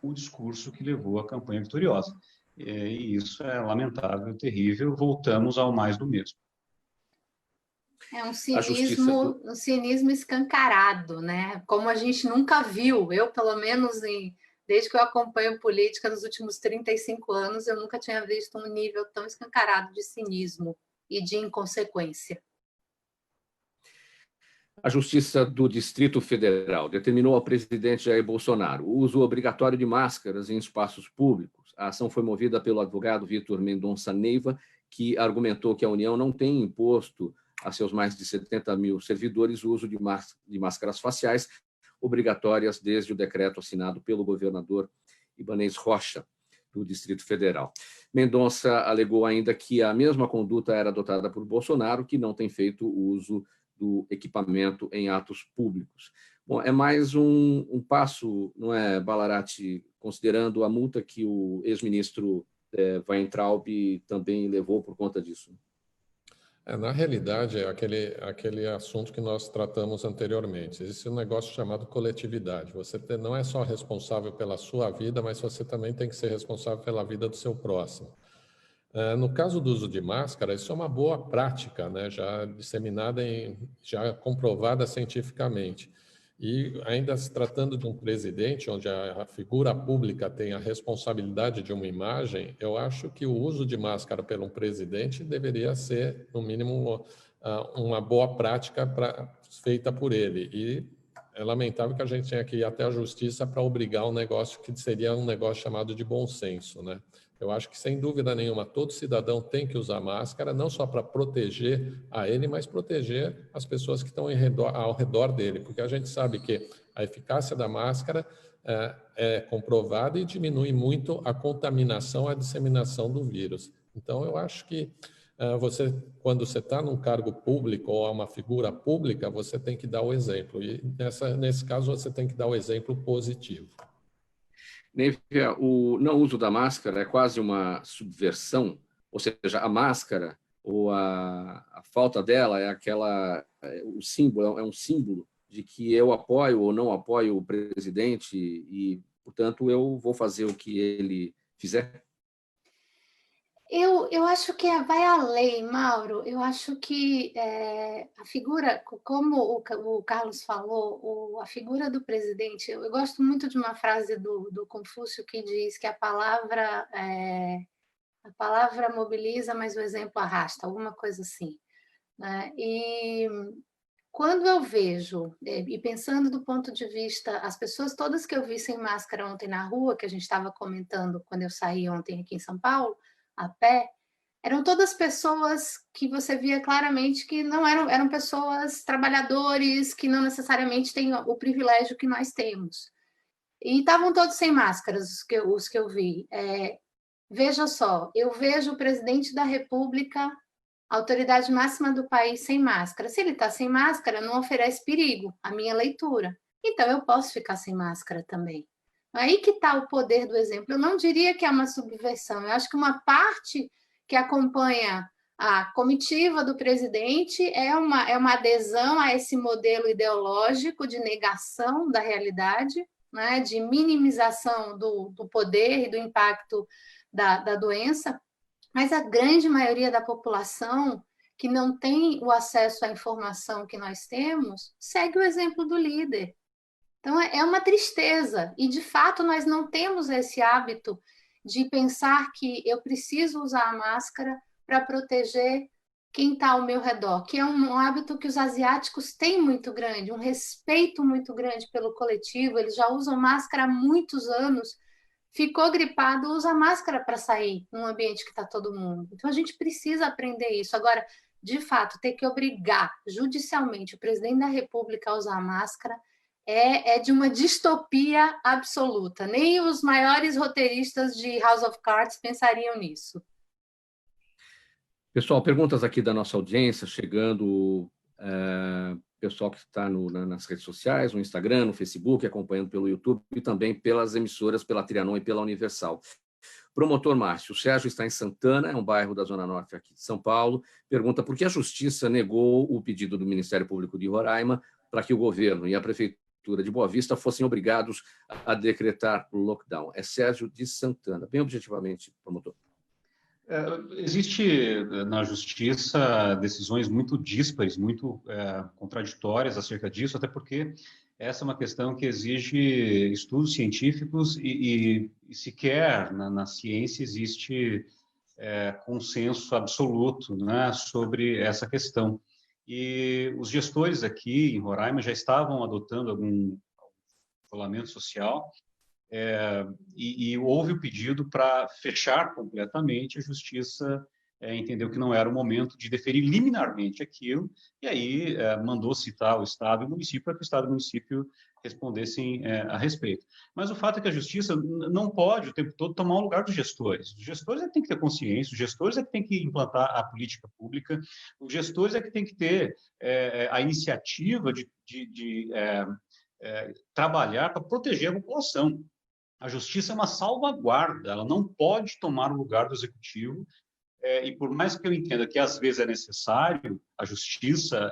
B: com o discurso que levou à campanha vitoriosa. E isso é lamentável, terrível. Voltamos ao mais do mesmo.
C: É um cinismo escancarado, né? Como a gente nunca viu. Eu, pelo menos, Desde que eu acompanho política nos últimos 35 anos, eu nunca tinha visto um nível tão escancarado de cinismo e de inconsequência.
A: A Justiça do Distrito Federal determinou ao presidente Jair Bolsonaro o uso obrigatório de máscaras em espaços públicos. A ação foi movida pelo advogado Vitor Mendonça Neiva, que argumentou que a União não tem imposto a seus mais de 70 mil servidores o uso de máscaras faciais obrigatórias desde o decreto assinado pelo governador Ibanez Rocha, do Distrito Federal. Mendonça alegou ainda que a mesma conduta era adotada por Bolsonaro, que não tem feito uso do equipamento em atos públicos. Bom, é mais um passo, não é, Ballarati, considerando a multa que o ex-ministro Weintraub também levou por conta disso?
E: Na realidade, é aquele assunto que nós tratamos anteriormente. Existe um negócio chamado coletividade. Você não é só responsável pela sua vida, mas você também tem que ser responsável pela vida do seu próximo. No caso do uso de máscara, isso é uma boa prática, né? Já disseminada, já comprovada cientificamente. E ainda se tratando de um presidente, onde a figura pública tem a responsabilidade de uma imagem, eu acho que o uso de máscara pelo presidente deveria ser, no mínimo, uma boa prática feita por ele. E é lamentável que a gente tenha que ir até a justiça para obrigar um negócio que seria um negócio chamado de bom senso, né? Eu acho que, sem dúvida nenhuma, todo cidadão tem que usar máscara, não só para proteger a ele, mas proteger as pessoas que estão ao redor dele, porque a gente sabe que a eficácia da máscara é comprovada e diminui muito a contaminação, a disseminação do vírus. Então, eu acho que quando você está num cargo público ou uma figura pública, você tem que dar o exemplo. E, nesse caso, você tem que dar o exemplo positivo.
A: Nívia, o não uso da máscara é quase uma subversão, ou seja, a máscara ou a falta dela o símbolo, é um símbolo de que eu apoio ou não apoio o presidente e, portanto, eu vou fazer o que ele fizer?
C: Eu acho que vai além, Mauro. Eu acho que a figura, como o Carlos falou, a figura do presidente, eu gosto muito de uma frase do Confúcio que diz que a palavra mobiliza, mas o exemplo arrasta, alguma coisa assim, né? E quando eu vejo, e pensando do ponto de vista, as pessoas todas que eu vi sem máscara ontem na rua, que a gente estava comentando quando eu saí ontem aqui em São Paulo, a pé, eram todas pessoas que você via claramente que não eram pessoas trabalhadores, que não necessariamente têm o privilégio que nós temos. E estavam todos sem máscaras, os que eu vi. Veja só, eu vejo o presidente da República, a autoridade máxima do país, sem máscara. Se ele está sem máscara, não oferece perigo, a minha leitura. Então, eu posso ficar sem máscara também. Aí que está o poder do exemplo. Eu não diria que é uma subversão, eu acho que uma parte que acompanha a comitiva do presidente é uma adesão a esse modelo ideológico de negação da realidade, né, de minimização do poder e do impacto da doença, mas a grande maioria da população que não tem o acesso à informação que nós temos, segue o exemplo do líder. Então, é uma tristeza. E, de fato, nós não temos esse hábito de pensar que eu preciso usar a máscara para proteger quem está ao meu redor, que é um hábito que os asiáticos têm muito grande, um respeito muito grande pelo coletivo, eles já usam máscara há muitos anos, ficou gripado, usa máscara para sair num ambiente que está todo mundo. Então, a gente precisa aprender isso. Agora, de fato, ter que obrigar judicialmente o presidente da República a usar máscara é de uma distopia absoluta. Nem os maiores roteiristas de House of Cards pensariam nisso.
A: Pessoal, perguntas aqui da nossa audiência, chegando, pessoal que está nas redes sociais, no Instagram, no Facebook, acompanhando pelo YouTube e também pelas emissoras, pela Trianon e pela Universal. Promotor Márcio, o Sérgio está em Santana, é um bairro da Zona Norte aqui de São Paulo, pergunta por que a Justiça negou o pedido do Ministério Público de Roraima para que o governo e a Prefeitura de Boa Vista fossem obrigados a decretar o lockdown. É Sérgio de Santana. Bem objetivamente, promotor.
B: Existe na justiça decisões muito díspares, muito contraditórias acerca disso, até porque essa é uma questão que exige estudos científicos e sequer na ciência existe consenso absoluto, né, sobre essa questão. E os gestores aqui em Roraima já estavam adotando algum isolamento social, e houve o pedido para fechar completamente. A justiça entendeu que não era o momento de deferir liminarmente aquilo, e aí mandou citar o Estado e o município para que o Estado e o município respondessem a respeito. Mas o fato é que a justiça não pode o tempo todo tomar o lugar dos gestores. Os gestores é que têm que ter consciência, os gestores é que têm que implantar a política pública, os gestores é que têm que ter a iniciativa de trabalhar para proteger a população. A justiça é uma salvaguarda, ela não pode tomar o lugar do executivo, e por mais que eu entenda que às vezes é necessário a justiça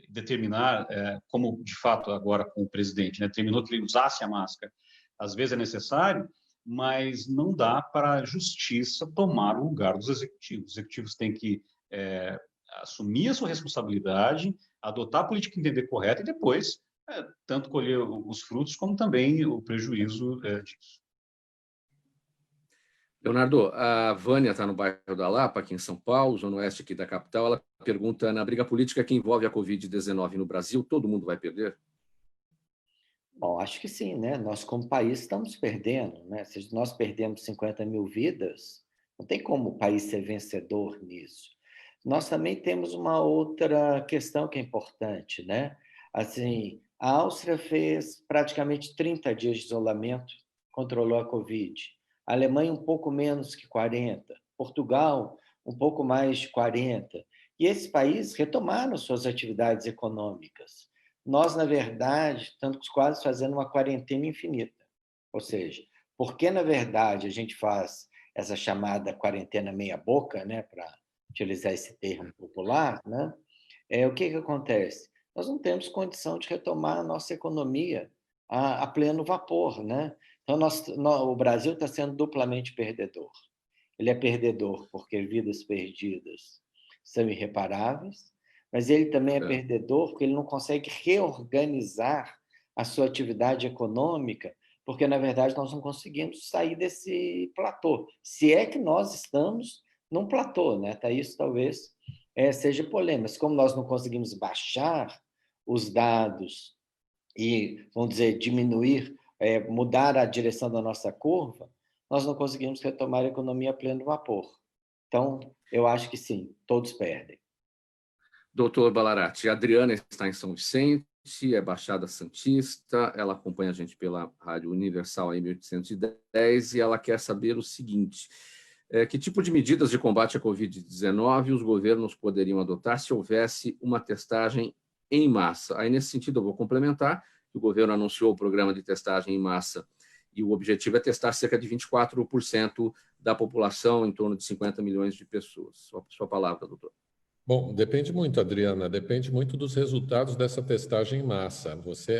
B: determinar, como de fato agora com o presidente, né, determinou que ele usasse a máscara, às vezes é necessário, mas não dá para a justiça tomar o lugar dos executivos. Os executivos têm que assumir a sua responsabilidade, adotar a política entender correta e depois tanto colher os frutos como também o prejuízo disso.
A: Leonardo, a Vânia está no bairro da Lapa, aqui em São Paulo, zona oeste aqui da capital. Ela pergunta, na briga política que envolve a Covid-19 no Brasil, todo mundo vai perder?
D: Bom, acho que sim, né? Nós, como país, estamos perdendo, né? Se nós perdemos 50 mil vidas, não tem como o país ser vencedor nisso. Nós também temos uma outra questão que é importante, né? Assim, a Áustria fez praticamente 30 dias de isolamento, controlou a Covid. A Alemanha, um pouco menos que 40. Portugal, um pouco mais de 40. E esses países retomaram suas atividades econômicas. Nós, na verdade, estamos quase fazendo uma quarentena infinita. Ou seja, porque, na verdade, a gente faz essa chamada quarentena meia-boca, né, para utilizar esse termo popular, né, o que acontece? Nós não temos condição de retomar a nossa economia a pleno vapor, né? Então, o Brasil está sendo duplamente perdedor. Ele é perdedor porque vidas perdidas são irreparáveis, mas ele também é perdedor porque ele não consegue reorganizar a sua atividade econômica, porque, na verdade, nós não conseguimos sair desse platô. Se é que nós estamos num platô, né? Isso talvez seja polêmico. Mas como nós não conseguimos baixar os dados e, vamos dizer, diminuir, mudar a direção da nossa curva, nós não conseguimos retomar a economia a pleno vapor. Então, eu acho que sim, todos perdem.
A: Doutor Balarati, a Adriana está em São Vicente, é Baixada Santista, ela acompanha a gente pela Rádio Universal em 1810 e ela quer saber o seguinte: que tipo de medidas de combate à Covid-19 os governos poderiam adotar se houvesse uma testagem em massa? Aí, nesse sentido, eu vou complementar que o governo anunciou o programa de testagem em massa e o objetivo é testar cerca de 24% da população, em torno de 50 milhões de pessoas. Sua palavra, doutor.
E: Bom, depende muito, Adriana, depende muito dos resultados dessa testagem em massa.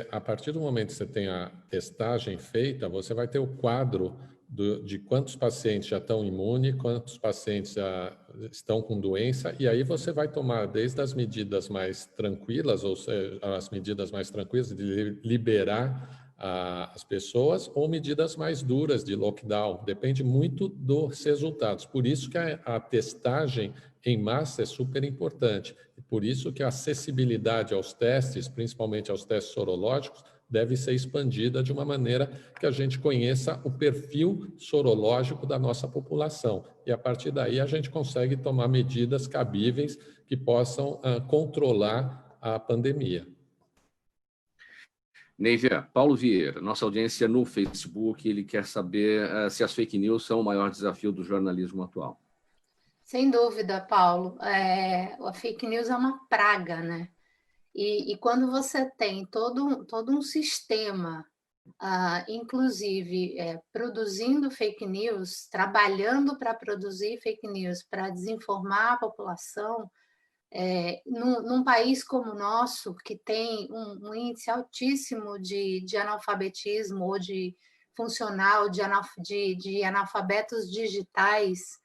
E: A partir do momento que você tem a testagem feita, você vai ter o quadro de quantos pacientes já estão imunes, quantos pacientes já estão com doença, e aí você vai tomar desde as medidas mais tranquilas, ou seja, as medidas mais tranquilas de liberar as pessoas, ou medidas mais duras de lockdown. Depende muito dos resultados. Por isso que a testagem em massa é super importante. E por isso que a acessibilidade aos testes, principalmente aos testes sorológicos, deve ser expandida de uma maneira que a gente conheça o perfil sorológico da nossa população. E a partir daí a gente consegue tomar medidas cabíveis que possam controlar a pandemia.
A: Neivia, Paulo Vieira, nossa audiência no Facebook, ele quer saber se as fake news são o maior desafio do jornalismo atual.
C: Sem dúvida, Paulo. A fake news é uma praga, né? E quando você tem todo um sistema, inclusive produzindo fake news, trabalhando para produzir fake news, para desinformar a população, num país como o nosso, que tem um índice altíssimo de analfabetismo ou de funcional, de analfabetos digitais,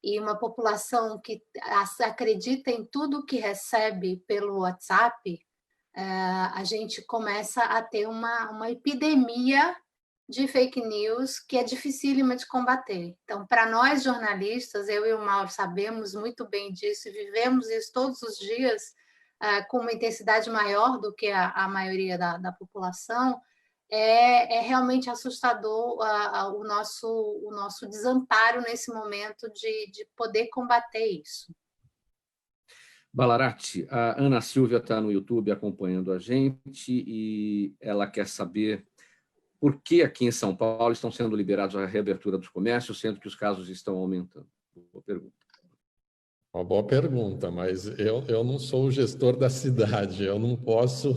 C: e uma população que acredita em tudo que recebe pelo WhatsApp, a gente começa a ter uma epidemia de fake news que é dificílima de combater. Então, para nós jornalistas, eu e o Mauro sabemos muito bem disso e vivemos isso todos os dias com uma intensidade maior do que a maioria da população, é realmente assustador o nosso desamparo nesse momento de poder combater isso.
A: Balarati, a Ana Silvia está no YouTube acompanhando a gente e ela quer saber por que aqui em São Paulo estão sendo liberados a reabertura dos comércios, sendo que os casos estão aumentando. Boa pergunta.
E: Uma boa pergunta, mas eu não sou o gestor da cidade, eu não posso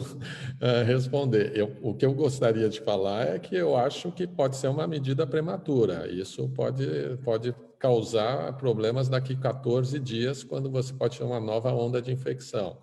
E: responder. O que eu gostaria de falar é que eu acho que pode ser uma medida prematura. Isso pode causar problemas daqui a 14 dias, quando você pode ter uma nova onda de infecção.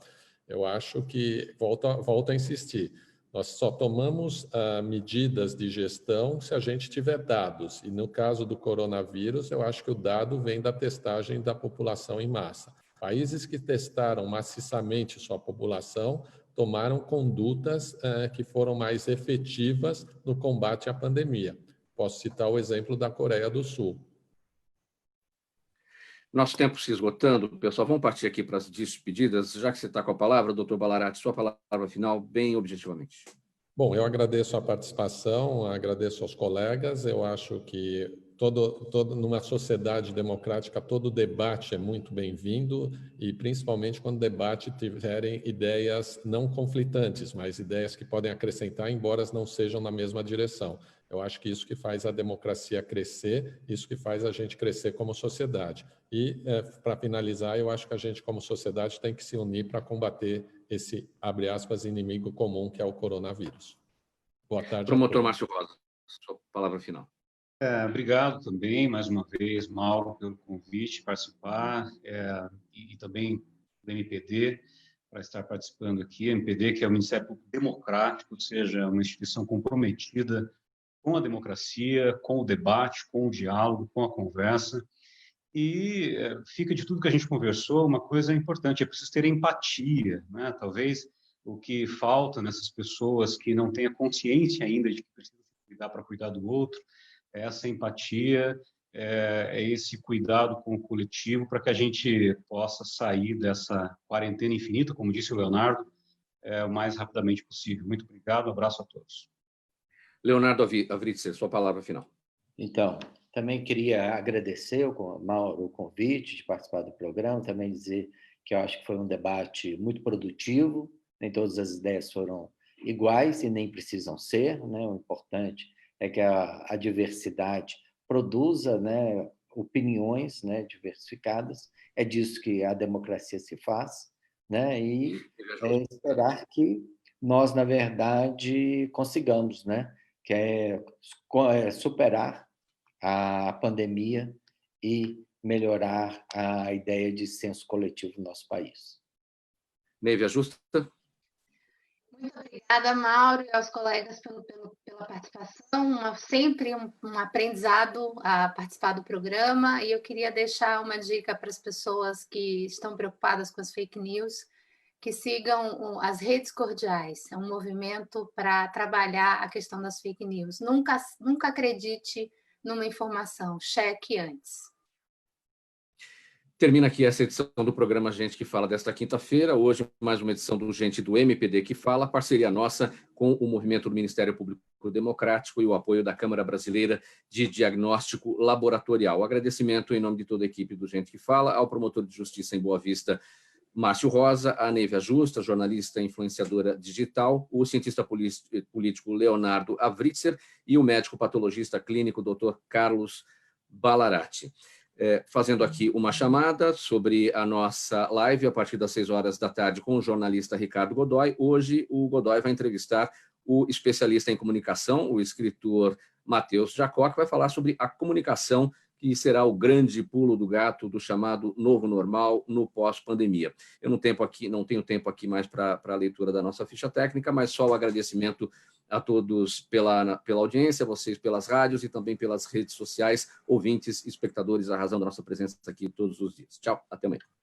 E: Eu acho que, volto a insistir, nós só tomamos medidas de gestão se a gente tiver dados. E no caso do coronavírus, eu acho que o dado vem da testagem da população em massa. Países que testaram maciçamente sua população tomaram condutas que foram mais efetivas no combate à pandemia. Posso citar o exemplo da Coreia do Sul.
A: Nosso tempo se esgotando, pessoal, vamos partir aqui para as despedidas. Já que você está com a palavra, doutor Balarati, sua palavra final, bem objetivamente.
E: Bom, eu agradeço a participação, agradeço aos colegas. Eu acho que numa sociedade democrática, todo debate é muito bem-vindo, e principalmente quando o debate tiverem ideias não conflitantes, mas ideias que podem acrescentar, embora não sejam na mesma direção. Eu acho que isso que faz a democracia crescer, isso que faz a gente crescer como sociedade. E, para finalizar, eu acho que a gente, como sociedade, tem que se unir para combater esse, abre aspas, inimigo comum que é o coronavírus. Boa tarde.
A: Promotor Márcio Rosa, sua palavra final.
B: Obrigado também, mais uma vez, Mauro, pelo convite, participar, e também do MPD, para estar participando aqui. O MPD, que é o Ministério Público Democrático, ou seja, uma instituição comprometida com a democracia, com o debate, com o diálogo, com a conversa. E fica de tudo que a gente conversou, uma coisa importante, é preciso ter empatia, né? Talvez o que falta nessas pessoas que não têm a consciência ainda de que precisam cuidar para cuidar do outro, é essa empatia, é esse cuidado com o coletivo, para que a gente possa sair dessa quarentena infinita, como disse o Leonardo, o mais rapidamente possível. Muito obrigado, um abraço a todos.
A: Leonardo Avritzer, sua palavra final.
D: Então, também queria agradecer ao Mauro o convite de participar do programa, também dizer que eu acho que foi um debate muito produtivo, nem todas as ideias foram iguais e nem precisam ser, né? O importante é que a diversidade produza, né, opiniões, né, diversificadas, é disso que a democracia se faz, né? E esperar que nós, na verdade, consigamos, né? Que é superar a pandemia e melhorar a ideia de senso coletivo no nosso país.
A: Neiva Justa.
C: Muito obrigada, Mauro, e aos colegas pela participação. Sempre um aprendizado a participar do programa, e eu queria deixar uma dica para as pessoas que estão preocupadas com as fake news, que sigam as redes cordiais. É um movimento para trabalhar a questão das fake news. Nunca acredite numa informação, cheque antes.
A: Termina aqui essa edição do programa Gente que Fala desta quinta-feira. Hoje, mais uma edição do Gente do MPD que Fala, parceria nossa com o movimento do Ministério Público Democrático e o apoio da Câmara Brasileira de Diagnóstico Laboratorial. Agradecimento em nome de toda a equipe do Gente que Fala, ao promotor de justiça em Boa Vista, Márcio Rosa, a Neiva Justa, jornalista e influenciadora digital, o cientista político Leonardo Avritzer e o médico patologista clínico Dr. Carlos Balarati. Fazendo aqui uma chamada sobre a nossa live a partir das 18h com o jornalista Ricardo Godoy. Hoje o Godoy vai entrevistar o especialista em comunicação, o escritor Matheus Jacó, que vai falar sobre a comunicação que será o grande pulo do gato do chamado novo normal no pós-pandemia. Eu não tenho tempo aqui mais para a leitura da nossa ficha técnica, mas só o agradecimento a todos pela audiência, vocês pelas rádios e também pelas redes sociais, ouvintes, espectadores, a razão da nossa presença aqui todos os dias. Tchau, até amanhã.